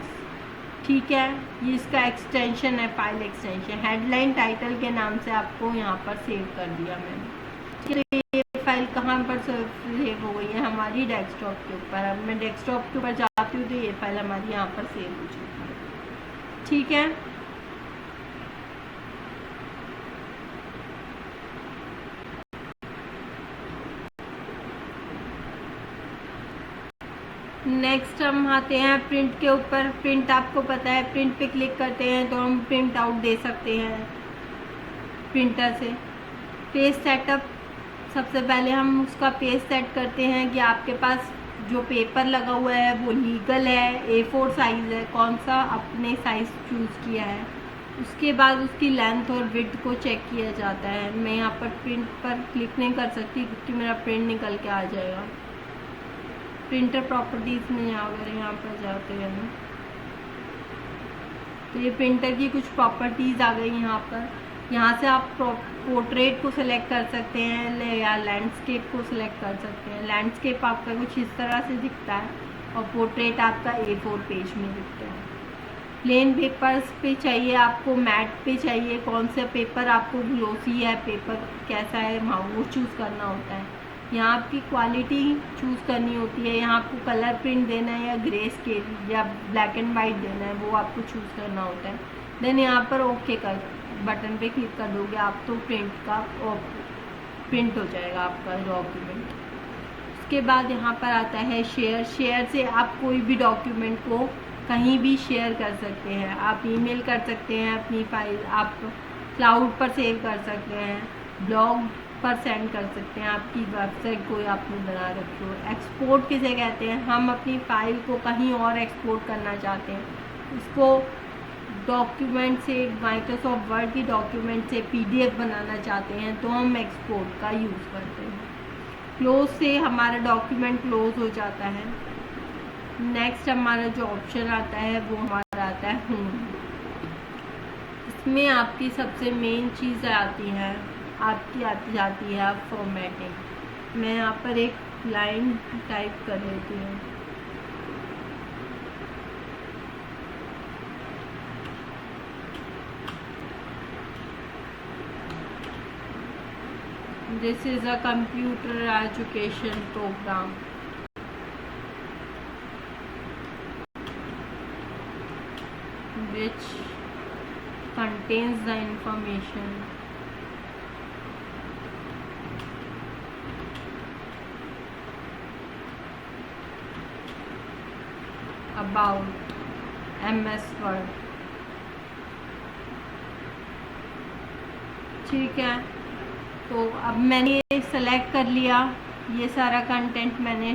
ठीक है, ये इसका एक्सटेंशन है, फाइल एक्सटेंशन। हेडलाइन टाइटल के नाम से आपको यहाँ पर सेव कर दिया मैंने। तो ये फाइल कहाँ पर सेव हो गई है? हमारी डेस्कटॉप के ऊपर। अब मैं डेस्कटॉप के ऊपर जाती हूँ तो ये फाइल हमारी यहाँ पर सेव हो चुकी है। ठीक है, नेक्स्ट हम आते हैं प्रिंट के ऊपर। प्रिंट आपको पता है, प्रिंट पे क्लिक करते हैं तो हम प्रिंट आउट दे सकते हैं प्रिंटर से। पेज सेटअप, सबसे पहले हम उसका पेज सेट करते हैं कि आपके पास जो पेपर लगा हुआ है वो लीगल है, A4 साइज़ है, कौन सा अपने साइज़ चूज़ किया है। उसके बाद उसकी लेंथ और विड्थ को चेक किया जाता है। मैं यहाँ पर प्रिंट पर क्लिक नहीं कर सकती क्योंकि मेरा प्रिंट निकल के आ जाएगा। प्रिंटर प्रॉपर्टीज़ में यहाँ पर जाते हैं तो ये प्रिंटर की कुछ प्रॉपर्टीज़ आ गई यहाँ पर। यहाँ से आप पोर्ट्रेट को सिलेक्ट कर सकते हैं या लैंडस्केप को सिलेक्ट कर सकते हैं। लैंडस्केप आपका कुछ इस तरह से दिखता है और पोर्ट्रेट आपका A4 पेज में दिखता है। प्लेन पेपर्स पे चाहिए आपको, मैट पे चाहिए, कौन सा पेपर आपको ग्लोसी है, पेपर कैसा है, वो चूज़ करना होता है। यहाँ आपकी क्वालिटी चूज़ करनी होती है। यहाँ आपको कलर प्रिंट देना है या ग्रे स्केल या ब्लैक एंड वाइट देना है, वो आपको चूज़ करना होता है। देन यहाँ पर ओके कर बटन पे क्लिक कर दोगे आप तो प्रिंट हो जाएगा आपका डॉक्यूमेंट। उसके बाद यहाँ पर आता है शेयर। शेयर से आप कोई भी डॉक्यूमेंट को कहीं भी शेयर कर सकते हैं। आप ईमेल कर सकते हैं अपनी फाइल, आप क्लाउड पर सेव कर सकते हैं, ब्लॉग पर सेंड कर सकते हैं, आपकी वेबसाइट कोई आपने बना रखी हो। एक्सपोर्ट किसे कहते हैं? हम अपनी फाइल को कहीं और एक्सपोर्ट करना चाहते हैं, उसको डॉक्यूमेंट से, माइक्रोसॉफ्ट वर्ड की डॉक्यूमेंट से PDF बनाना चाहते हैं तो हम एक्सपोर्ट का यूज़ करते हैं। क्लोज से हमारा डॉक्यूमेंट क्लोज हो जाता है। नेक्स्ट हमारा जो ऑप्शन आता है वो हमारा आता है होम। इसमें आपकी सबसे मेन चीज़ आती है, आपकी आती जाती है फॉर्मेटिंग। मैं यहाँ पर एक लाइन टाइप कर लेती हूँ। This is a computer education program. Which contains the information about MS Word। ठीक है, तो अब मैंने ये सेलेक्ट कर लिया, ये सारा कंटेंट मैंने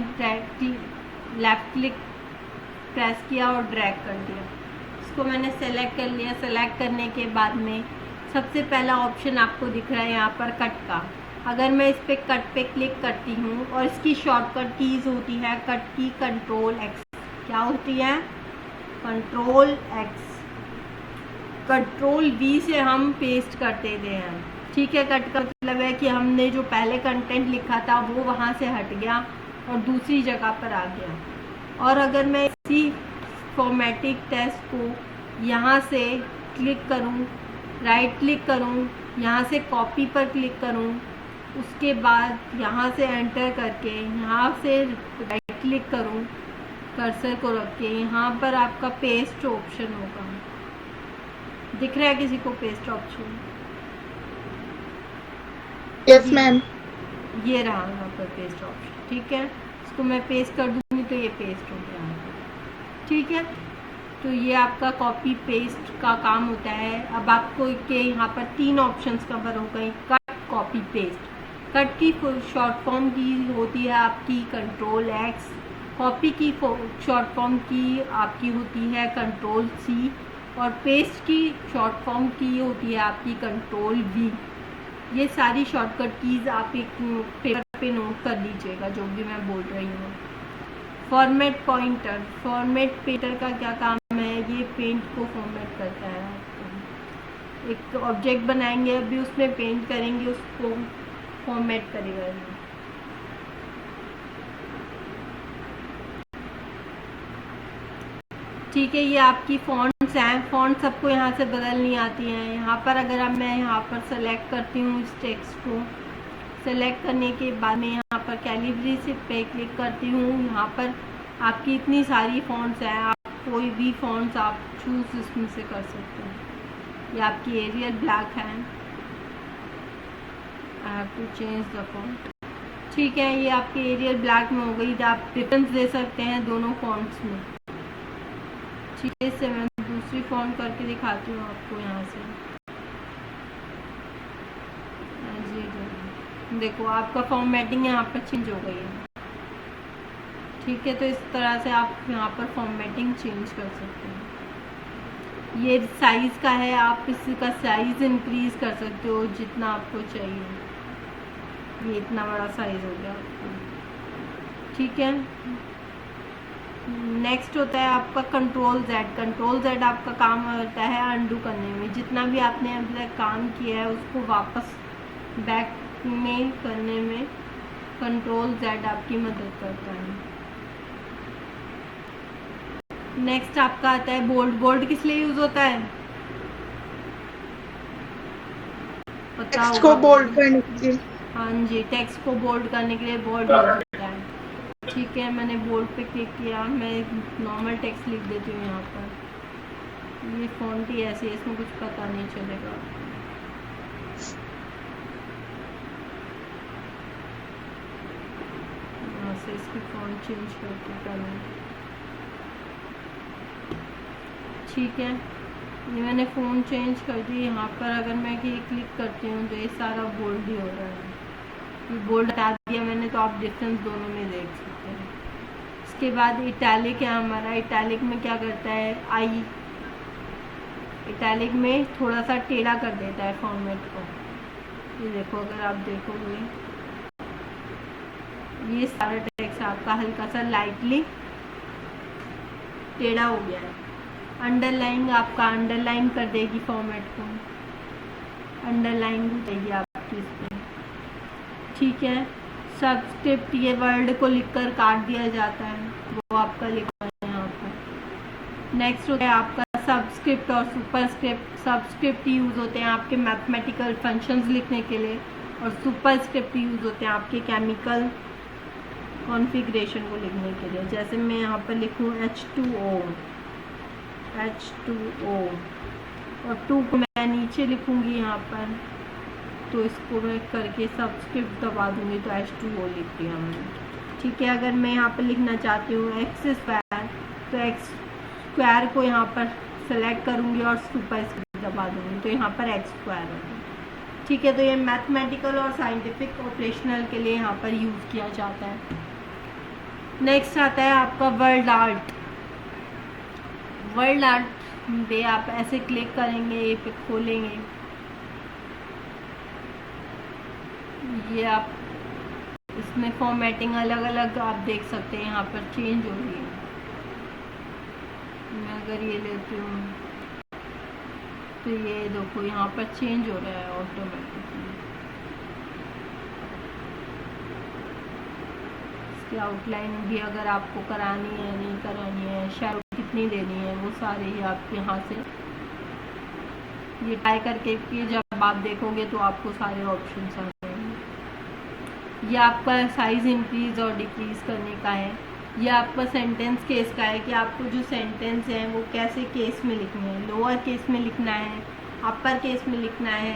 लेफ्ट क्लिक प्रेस किया और ड्रैग कर दिया। इसको मैंने सेलेक्ट कर लिया। सेलेक्ट करने के बाद में सबसे पहला ऑप्शन आपको दिख रहा है यहाँ पर कट का। अगर मैं इस पे कट पे क्लिक करती हूँ और इसकी शॉर्टकट कीज़ होती है कट की Ctrl+X। क्या होती है? Ctrl+X। Ctrl+V से हम पेस्ट करते थे हैं। ठीक है, कट का मतलब है कि हमने जो पहले कंटेंट लिखा था वो वहाँ से हट गया और दूसरी जगह पर आ गया। और अगर मैं इसी फॉर्मेटिक टेक्स्ट को यहाँ से क्लिक करूँ, राइट क्लिक करूँ, यहाँ से कॉपी पर क्लिक करूँ, उसके बाद यहाँ से एंटर करके यहाँ से राइट क्लिक करूँ, कर्सर को रख के यहाँ पर आपका पेस्ट ऑप्शन होगा। दिख रहा है किसी को पेस्ट ऑप्शन? Yes ma'am. ये रहा यहाँ पर पेस्ट ऑप्शन। ठीक है, इसको मैं पेस्ट कर दूँगी तो ये पेस्ट हो गया। ठीक है, तो ये आपका कॉपी पेस्ट का काम होता है। अब आपको के यहाँ पर 3 ऑप्शंस कवर हो गए, कट, कॉपी, पेस्ट। कट की शॉर्ट फॉर्म की होती है आपकी Ctrl+X, कॉपी की शॉर्ट फॉर्म की आपकी होती है Ctrl+C और पेस्ट की शॉर्ट फॉर्म की होती है आपकी Ctrl+V। ये सारी शॉर्टकट कीज़ आप एक पेपर पे नोट कर लीजिएगा जो भी मैं बोल रही हूँ। फॉर्मेट पॉइंटर, फॉर्मेट पेंटर का क्या काम है? ये पेंट को फॉर्मेट करता है। एक ऑब्जेक्ट बनाएंगे, अभी उसमें पेंट करेंगे, उसको फॉर्मेट करेगा ये। ठीक है, ये आपकी फ़ॉन्ट्स हैं। फ़ॉन्ट सबको यहाँ से बदलनी आती हैं। यहाँ पर अगर अब मैं यहाँ पर सेलेक्ट करती हूँ इस टेक्स्ट को, सेलेक्ट करने के बाद मैं यहाँ पर कैलिब्री से पे क्लिक करती हूँ। यहाँ पर आपकी इतनी सारी फ़ॉन्ट्स हैं, आप कोई भी फ़ॉन्ट्स आप चूज़ इसमें से कर सकते हैं। ये आपकी एरियल ब्लैक है। I have to change the font. ठीक है, ये आपकी एरियल ब्लैक में हो गई। आप डिफरेंस दे सकते हैं दोनों फ़ॉन्ट्स में। ठीक है, इससे मैं दूसरी फॉन्ट करके दिखाती हूँ आपको। यहाँ से देखो आपका फॉर्मेटिंग यहाँ पर चेंज हो गई है। ठीक है, तो इस तरह से आप यहाँ पर फॉर्मेटिंग चेंज कर सकते हैं। ये साइज़ का है, आप इसका साइज़ इंक्रीज़ कर सकते हो जितना आपको चाहिए। ये इतना बड़ा साइज़ हो गया आपका। ठीक है, नेक्स्ट होता है आपका Ctrl+Z। Ctrl+Z आपका काम होता है अंडू करने में। जितना भी आपने अभी तक काम किया है उसको वापस बैक में करने में Ctrl+Z आपकी मदद करता है। नेक्स्ट आपका आता है बोल्ड। बोल्ड किस लिए यूज होता है? टेक्स्ट को बोल्ड करने के लिए। हाँ जी, टेक्स्ट को बोल्ड करने के लिए बोल्ड यूज होता है। ठीक है, मैंने बोल्ड पे क्लिक किया। मैं नॉर्मल टेक्स्ट लिख देती हूँ यहाँ पर। ये फॉन्ट ही ऐसी है, इसमें कुछ पता नहीं चलेगा। यहाँ से इसकी फॉन्ट चेंज करके पहले। ठीक है, ये मैंने फ़ॉन्ट चेंज कर दी। यहाँ पर अगर मैं ये क्लिक करती हूँ तो ये सारा बोल्ड ही हो रहा है। ये बोल्ड हटा दिया मैंने, तो आप डिफरेंस दोनों में देख सकते हैं। इसके बाद इटैलिक है हमारा। इटैलिक में क्या करता है? आई इटैलिक में थोड़ा सा टेढ़ा कर देता है फॉर्मेट को। ये देखो, अगर आप देखोगे ये सारा टेक्स्ट आपका हल्का सा लाइटली टेढ़ा हो गया है। अंडरलाइन आपका अंडरलाइन कर देगी फॉर्मेट को, अंडरलाइन भी चाहिए आपकी इसमें, ठीक है। सबस्क्रिप्ट ये वर्ड को लिखकर काट दिया जाता है, वो आपका लिखा है यहाँ पर। नेक्स्ट होता है आपका सबस्क्रिप्ट और सुपरस्क्रिप्ट। सबस्क्रिप्ट यूज़ होते हैं आपके मैथमेटिकल फंक्शंस लिखने के लिए, और सुपरस्क्रिप्ट यूज़ होते हैं आपके केमिकल कॉन्फ़िगरेशन को लिखने के लिए। जैसे मैं यहाँ पर लिखूँ H2O, और 2 को मैं नीचे लिखूँगी यहाँ पर, तो इसको मैं करके सबस्क्रिप्ट दबा दूँगी तो H2O लिख दिया मैंने, ठीक है। अगर मैं यहाँ पर लिखना चाहती हूँ x स्क्वायर, तो x स्क्वायर को यहाँ पर सेलेक्ट करूँगी और सुपरस्क्रिप्ट दबा दूँगी, तो यहाँ पर x स्क्वायर होगा, ठीक है। तो ये मैथमेटिकल और साइंटिफिक ऑपरेशनल के लिए यहाँ पर यूज़ किया जाता है। नेक्स्ट आता है आपका वर्ड आर्ट। वर्ड आर्ट पे आप ऐसे क्लिक करेंगे, ये पे खोलेंगे, ये आप इसमें फॉर्मेटिंग अलग अलग आप देख सकते हैं, यहाँ पर चेंज हो रही है। मैं अगर ये लेती हूँ तो ये देखो यहाँ पर चेंज हो रहा है ऑटोमेटिकली। इसकी आउटलाइन भी अगर आपको करानी है, नहीं करानी है, शैडो कितनी देनी है, वो सारे ही आप यहाँ से ये ट्राई करके कि जब आप देखोगे तो आपको सारे ऑप्शंस आ जाएंगे। ये आपका साइज़ इंक्रीज और डिक्रीज करने का है। ये आपका सेंटेंस केस का है कि आपको जो सेंटेंस है वो कैसे केस में लिखना है, लोअर केस में लिखना है, अपर केस में लिखना है,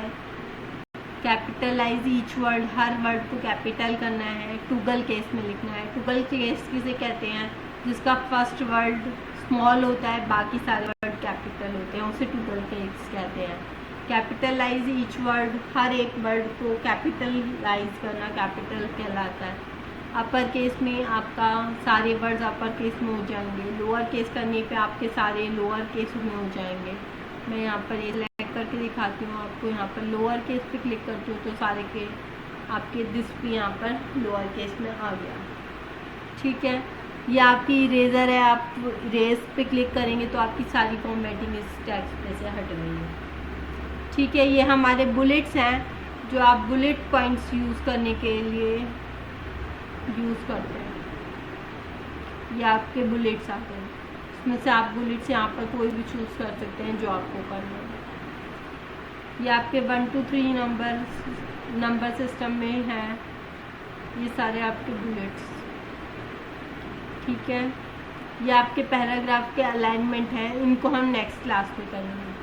कैपिटलाइज ईच वर्ड, हर वर्ड को कैपिटल करना है, टुगल केस में लिखना है। टुगल केस किसे कहते हैं, जिसका फर्स्ट वर्ड स्मॉल होता है, बाकी सारे वर्ड कैपिटल होते हैं, उसे टुगल केस कहते हैं। कैपिटलाइज ईच वर्ड, हर एक वर्ड को कैपिटलाइज करना कैपिटल कहलाता है। अपर केस में आपका सारे वर्ड्स अपर केस में हो जाएंगे, लोअर केस करने पे आपके सारे लोअर केस में हो जाएंगे। मैं यहाँ पर ये सिलेक्ट करके दिखाती हूँ आपको। यहाँ पर लोअर केस पे क्लिक करती हूँ तो सारे के आपके दिस भी यहाँ पर लोअर केस में आ गया, ठीक है। ये आपकी इरेजर है, आप इरेज पे क्लिक करेंगे तो आपकी सारी फॉर्मेटिंग इस टेक्स्ट पे से हट गई है, ठीक है। ये हमारे बुलेट्स हैं जो आप बुलेट पॉइंट्स यूज़ करने के लिए यूज़ करते हैं। ये आपके बुलेट्स आते हैं, इसमें से आप बुलेट्स यहाँ पर कोई भी चूज़ कर सकते हैं जो आपको करना है। ये आपके 1 2 3 नंबर सिस्टम में है, ये सारे आपके बुलेट्स, ठीक है। ये आपके पैराग्राफ के अलाइनमेंट हैं, इनको हम नेक्स्ट क्लास में करेंगे,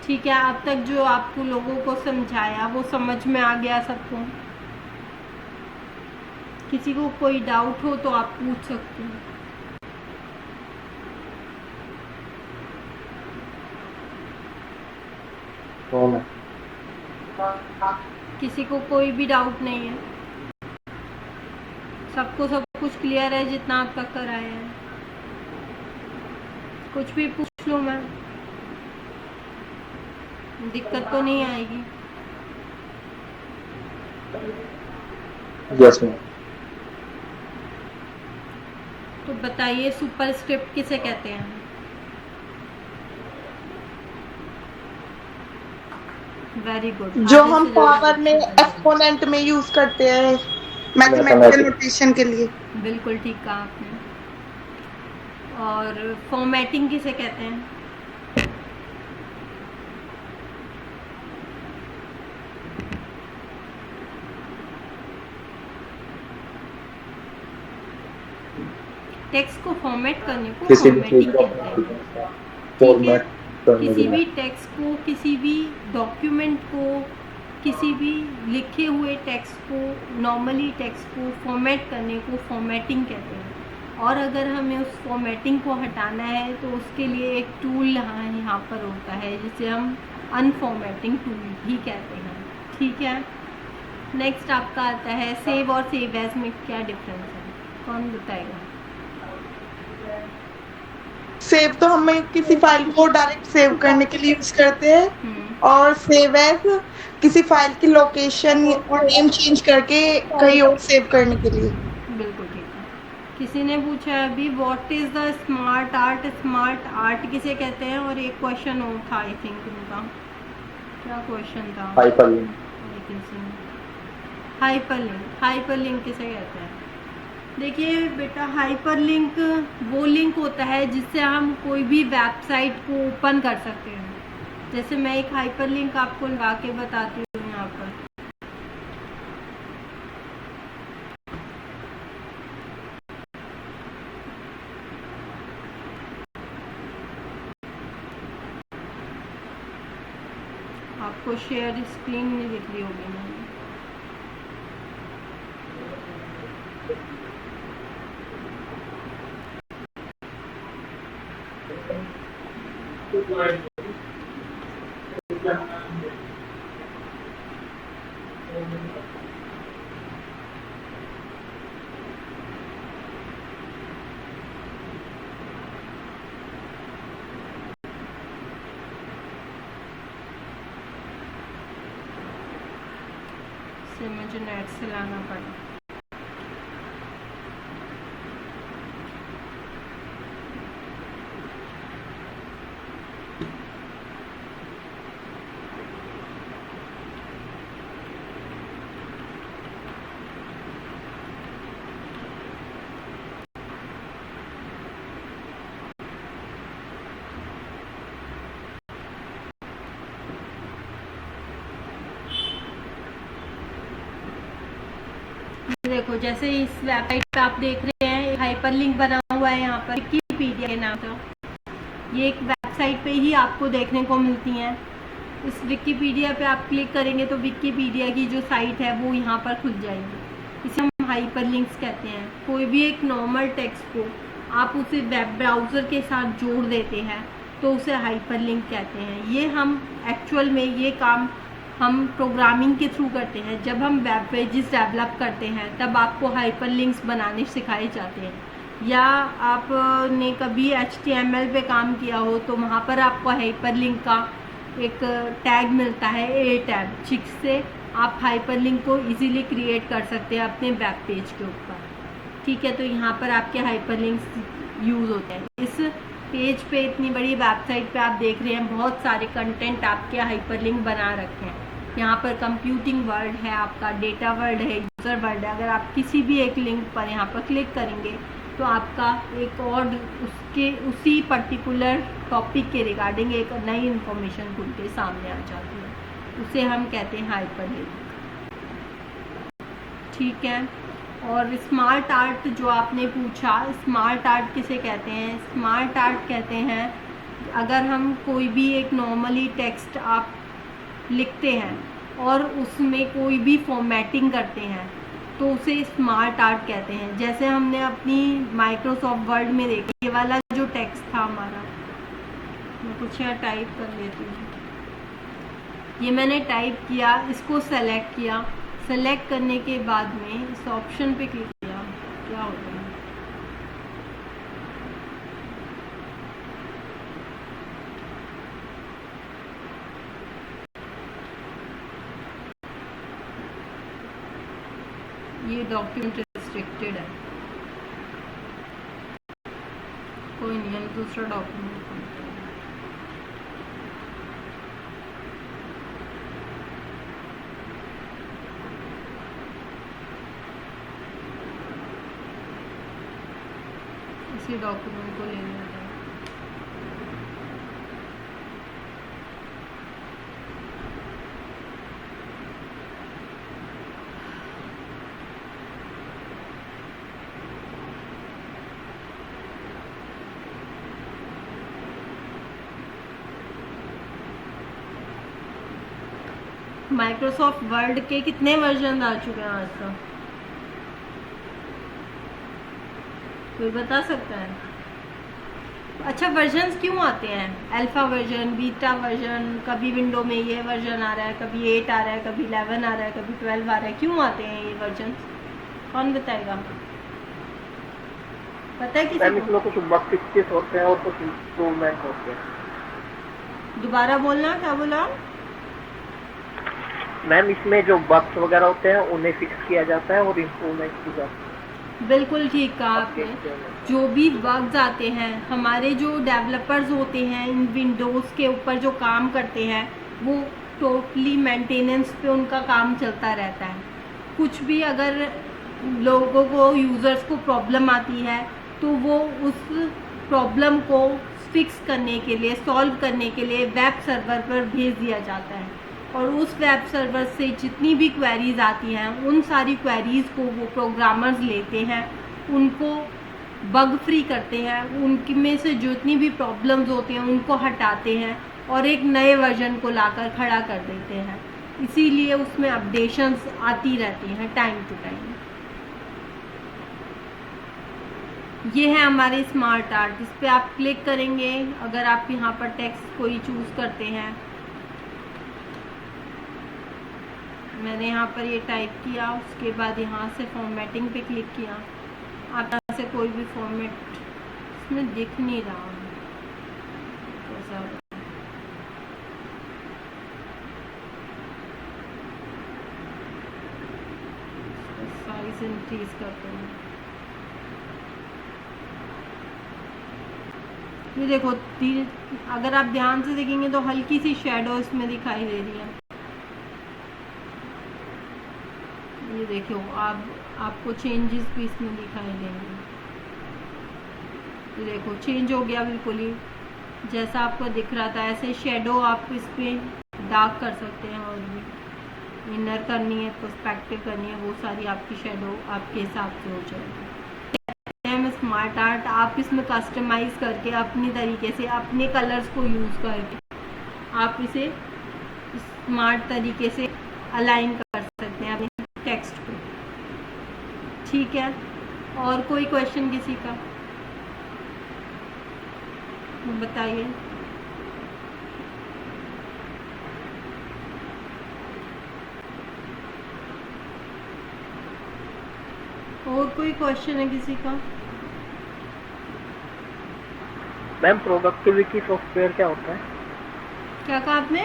ठीक है। अब तक जो आपको लोगों को समझाया वो समझ में आ गया सबको? किसी को कोई डाउट हो तो आप पूछ सकते हैं। किसी को कोई भी डाउट नहीं है? सबको सब कुछ क्लियर है जितना आप तक कराया है? कुछ भी पूछ लो, मैं दिक्कत तो नहीं आएगी। Yes ma'am. तो बताइए सुपरस्क्रिप्ट किसे कहते हैं? Very good. जो हम पावर में एक्सपोनेंट में यूज करते हैं मैथमेटिकल नोटेशन के लिए। बिल्कुल ठीक कहा आपने। और फॉर्मेटिंग किसे कहते हैं? टेक्स्ट को फॉर्मेट करने को फॉर्मेटिंग कहते हैं, फॉर्मेट किसी भी टेक्स्ट को, किसी भी डॉक्यूमेंट को, किसी भी लिखे हुए टेक्स्ट को, नॉर्मली टेक्स्ट को फॉर्मेट करने को फॉर्मेटिंग कहते हैं। और अगर हमें उस फॉर्मेटिंग को हटाना है तो उसके लिए एक टूल यहाँ पर होता है जिसे हम अनफॉर्मेटिंग टूल भी कहते हैं, ठीक है। नेक्स्ट आपका आता है सेव और सेव एज में क्या डिफरेंस है, कौन बताएगा? सेव तो हमें किसी फाइल को डायरेक्ट सेव करने के लिए यूज करते हैं, और सेव एज किसी फाइल की लोकेशन और नेम चेंज करके कहीं और सेव करने के लिए। बिल्कुल ठीक है। किसी ने पूछा है अभी what is the smart art किसे कहते हैं, और एक क्वेश्चन और था आई थिंक उनका, क्या क्वेश्चन था? हाइपरलिंक। हाइपरलिंक किसे कहते हैं? देखिए बेटा, हाइपरलिंक वो लिंक होता है जिससे हम कोई भी वेबसाइट को ओपन कर सकते हैं। जैसे मैं एक हाइपरलिंक आपको लगा के बताती हूँ यहाँ पर। आपको शेयर स्क्रीन नहीं दिख रही होगी ना? से मुझे नेट से लाना पड़ा। देखो, जैसे इस वेबसाइट पे आप देख रहे हैं हाइपरलिंक बना हुआ है यहाँ पर विकिपीडिया के नाम से। ये एक वेबसाइट पे ही आपको देखने को मिलती हैं। इस विकिपीडिया पे आप क्लिक करेंगे तो विकिपीडिया की जो साइट है वो यहाँ पर खुल जाएगी। इसे हम हाइपरलिंक्स कहते हैं। कोई भी एक नॉर्मल टेक्स्ट को आप उसे वेब ब्राउज़र के साथ जोड़ देते हैं तो उसे हाइपरलिंक कहते हैं। ये हम एक्चुअल में ये काम हम प्रोग्रामिंग के थ्रू करते हैं। जब हम वेब पेजेस डेवलप करते हैं तब आपको हाइपरलिंक्स बनाने सिखाए जाते हैं। या आपने कभी HTML पे काम किया हो तो वहाँ पर आपको हाइपरलिंक का एक टैग मिलता है, ए टैग, जिससे आप हाइपरलिंक को इजीली क्रिएट कर सकते हैं अपने वेब पेज के ऊपर। ठीक है, तो यहाँ पर आपके हाइपरलिंक्स यूज़ होते हैं। इस पेज पे, इतनी बड़ी वेबसाइट पे आप देख रहे हैं बहुत सारे कंटेंट आपके हाइपरलिंक बना रखे हैं। यहाँ पर कंप्यूटिंग वर्ल्ड है, आपका डेटा वर्ल्ड है, यूज़र वर्ल्ड है। अगर आप किसी भी एक लिंक पर यहाँ पर क्लिक करेंगे तो आपका एक और उसी पर्टिकुलर टॉपिक के रिगार्डिंग एक नई इन्फॉर्मेशन खुल के सामने आ जाती है। उसे हम कहते हैं हाइपरलिंक। ठीक है, और स्मार्ट आर्ट जो आपने पूछा, स्मार्ट आर्ट किसे कहते हैं? स्मार्ट आर्ट कहते हैं अगर हम कोई भी एक नॉर्मली टेक्स्ट आप लिखते हैं और उसमें कोई भी फॉर्मेटिंग करते हैं तो उसे स्मार्ट आर्ट कहते हैं। जैसे हमने अपनी माइक्रोसॉफ्ट वर्ड में देखा, ये वाला जो टेक्स्ट था हमारा, मैं कुछ यहाँ टाइप कर लेती हूँ। ये मैंने टाइप किया, इसको सेलेक्ट किया, सेलेक्ट करने के बाद में इस ऑप्शन पे क्लिक किया, क्या होता है? ये डॉक्यूमेंट रिस्ट्रिक्टेड है, कोई नहीं, हम दूसरा डॉक्यूमेंट खोलते हैं। इसी डॉक्यूमेंट को ले लेते हैं। माइक्रोसॉफ्ट वर्ड के कितने वर्जन आ चुके हैं आज तक? कोई बता सकता है? अच्छा, वर्जन्स क्यों आते हैं? अल्फा वर्जन, बीटा वर्जन, कभी विंडो में ये वर्जन आ रहा है, कभी 8 आ रहा है, कभी 11 आ रहा है, कभी 12 आ रहा है। क्यों आते हैं ये वर्जन? कौन बताएगा? पता है मैम किसी इसमें को? कुछ बग फिक्सेस होते हैं और कुछ इम्प्रूवमेंट होते हैं। दोबारा बोलना, क्या बोला? मैम इसमें जो बग्स वगैरह होते हैं उन्हें फिक्स किया जाता है और इम्प्रूवमेंट की जाती है। बिल्कुल ठीक कहा आपने। अपडेट किया जाता है। जो भी बग्स आते हैं, हमारे जो डेवलपर्स होते हैं इन विंडोज़ के ऊपर जो काम करते हैं, वो टोटली मेंटेनेंस पे उनका काम चलता रहता है। कुछ भी अगर लोगों को, यूज़र्स को प्रॉब्लम आती है, तो वो उस प्रॉब्लम को फिक्स करने के लिए, सॉल्व करने के लिए वेब सर्वर पर भेज दिया जाता है, और उस वेब सर्वर से जितनी भी क्वेरीज आती हैं, उन सारी क्वेरीज को वो प्रोग्रामर्स लेते हैं, उनको बग फ्री करते हैं, उनकी में से जितनी भी प्रॉब्लम्स होती हैं उनको हटाते हैं और एक नए वर्जन को लाकर खड़ा कर देते हैं। इसीलिए उसमें अपडेशंस आती रहती हैं टाइम टू टाइम। ये है हमारे स्मार्ट आर्ट, इस पर आप क्लिक करेंगे। अगर आप यहाँ पर टेक्स्ट कोई चूज़ करते हैं, मैंने यहाँ पर ये टाइप किया, उसके बाद यहाँ से फॉर्मेटिंग पे क्लिक किया। आप यहाँ से कोई भी फॉर्मेट, इसमें दिख नहीं रहा कैसा, साइज इंक्रीज करते हैं। ये देखो, अगर आप ध्यान से देखेंगे तो हल्की सी शेडो इसमें दिखाई दे रही है। ये देखो, आपको चेंजेस भी इसमें दिखाई देंगे। ये देखो चेंज हो गया बिल्कुल ही, जैसा आपको दिख रहा था ऐसे शेडो आप इस पर डार्क कर सकते हैं, और भी इनर करनी है, पर्सपेक्टिव करनी है, वो सारी आपकी शेडो आपके हिसाब से हो जाएगी। स्मार्ट आर्ट आप इसमें कस्टमाइज करके अपनी तरीके से, अपने कलर्स को यूज़ करके आप इसे स्मार्ट तरीके से अलाइन कर सकते हैं अपने टेक्स्ट को। ठीक है, और कोई क्वेश्चन किसी का बताइए। और कोई क्वेश्चन है किसी का? मैम प्रोडक्टिविटी सॉफ्टवेयर क्या होता है? क्या कहा आपने?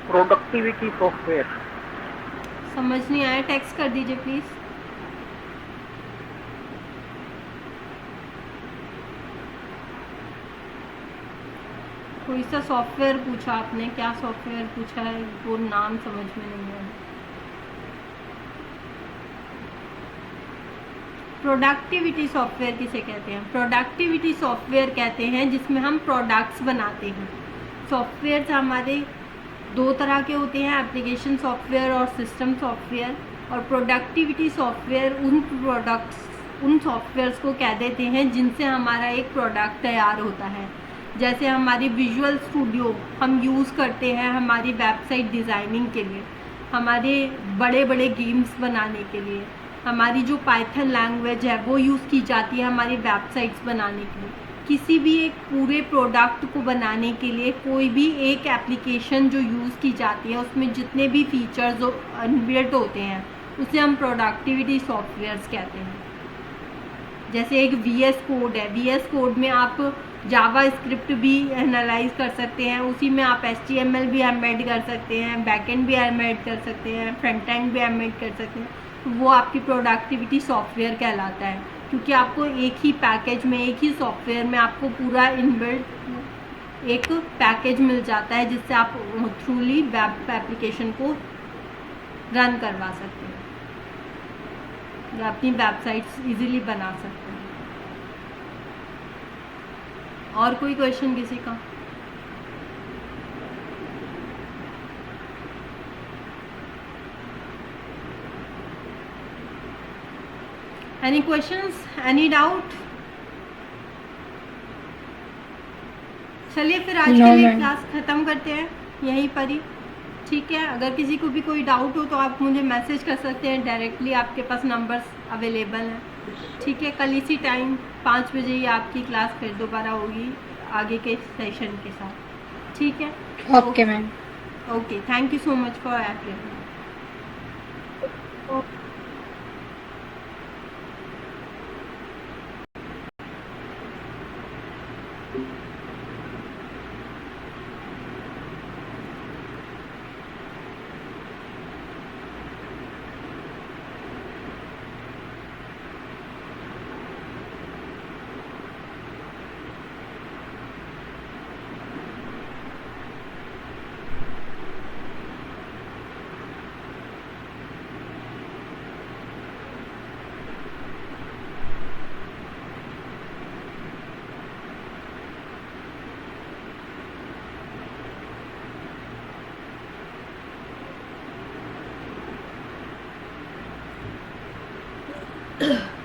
Productivity software. समझ नहीं आया, टेक्स्ट कर दीजिए प्लीज। कोई सा सॉफ्टवेयर पूछा आपने, क्या सॉफ्टवेयर पूछा है, वो नाम समझ में नहीं आया। प्रोडक्टिविटी सॉफ्टवेयर किसे कहते हैं? प्रोडक्टिविटी सॉफ्टवेयर कहते हैं जिसमें हम प्रोडक्ट्स बनाते हैं। सॉफ्टवेयर हमारे दो तरह के होते हैं, एप्लीकेशन सॉफ्टवेयर और सिस्टम सॉफ्टवेयर। और प्रोडक्टिविटी सॉफ्टवेयर उन सॉफ्टवेयर्स को कह देते हैं जिनसे हमारा एक प्रोडक्ट तैयार होता है। जैसे हमारी विजुअल स्टूडियो हम यूज़ करते हैं हमारी वेबसाइट डिज़ाइनिंग के लिए, हमारे बड़े बड़े गेम्स बनाने के लिए, हमारी जो पाइथन लैंग्वेज है वो यूज़ की जाती है हमारी वेबसाइट्स बनाने के लिए। किसी भी एक पूरे प्रोडक्ट को बनाने के लिए कोई भी एक एप्लीकेशन जो यूज़ की जाती है, उसमें जितने भी फीचर्स इनबिल्ट होते हैं उसे हम प्रोडक्टिविटी सॉफ्टवेयर्स कहते हैं। जैसे एक VS कोड है, VS कोड में आप जावा स्क्रिप्ट भी एनालाइज कर सकते हैं, उसी में आप HTML भी एम्बेड कर सकते हैं, बैकएंड भी एम्बेड कर सकते हैं, फ्रंट एंड भी एम्बेड कर सकते हैं। तो वो आपकी प्रोडक्टिविटी सॉफ्टवेयर कहलाता है, क्योंकि आपको एक ही पैकेज में, एक ही सॉफ्टवेयर में आपको पूरा इनबिल्ट एक पैकेज मिल जाता है जिससे आप थ्रूली वेब एप्लीकेशन को रन करवा सकते हैं या अपनी वेबसाइट्स इजीली बना सकते हैं। और कोई क्वेश्चन किसी का? Any questions, any doubt? चलिए फिर आज के लिए क्लास ख़त्म करते हैं यहीं पर ही। ठीक है, अगर किसी को भी कोई डाउट हो तो आप मुझे मैसेज कर सकते हैं डायरेक्टली, आपके पास नंबर्स अवेलेबल हैं। ठीक है, कल इसी टाइम 5 बजे ही आपकी क्लास फिर दोबारा होगी आगे के सेशन के साथ। ठीक है, okay ma'am. Okay, thank you so much for attending. है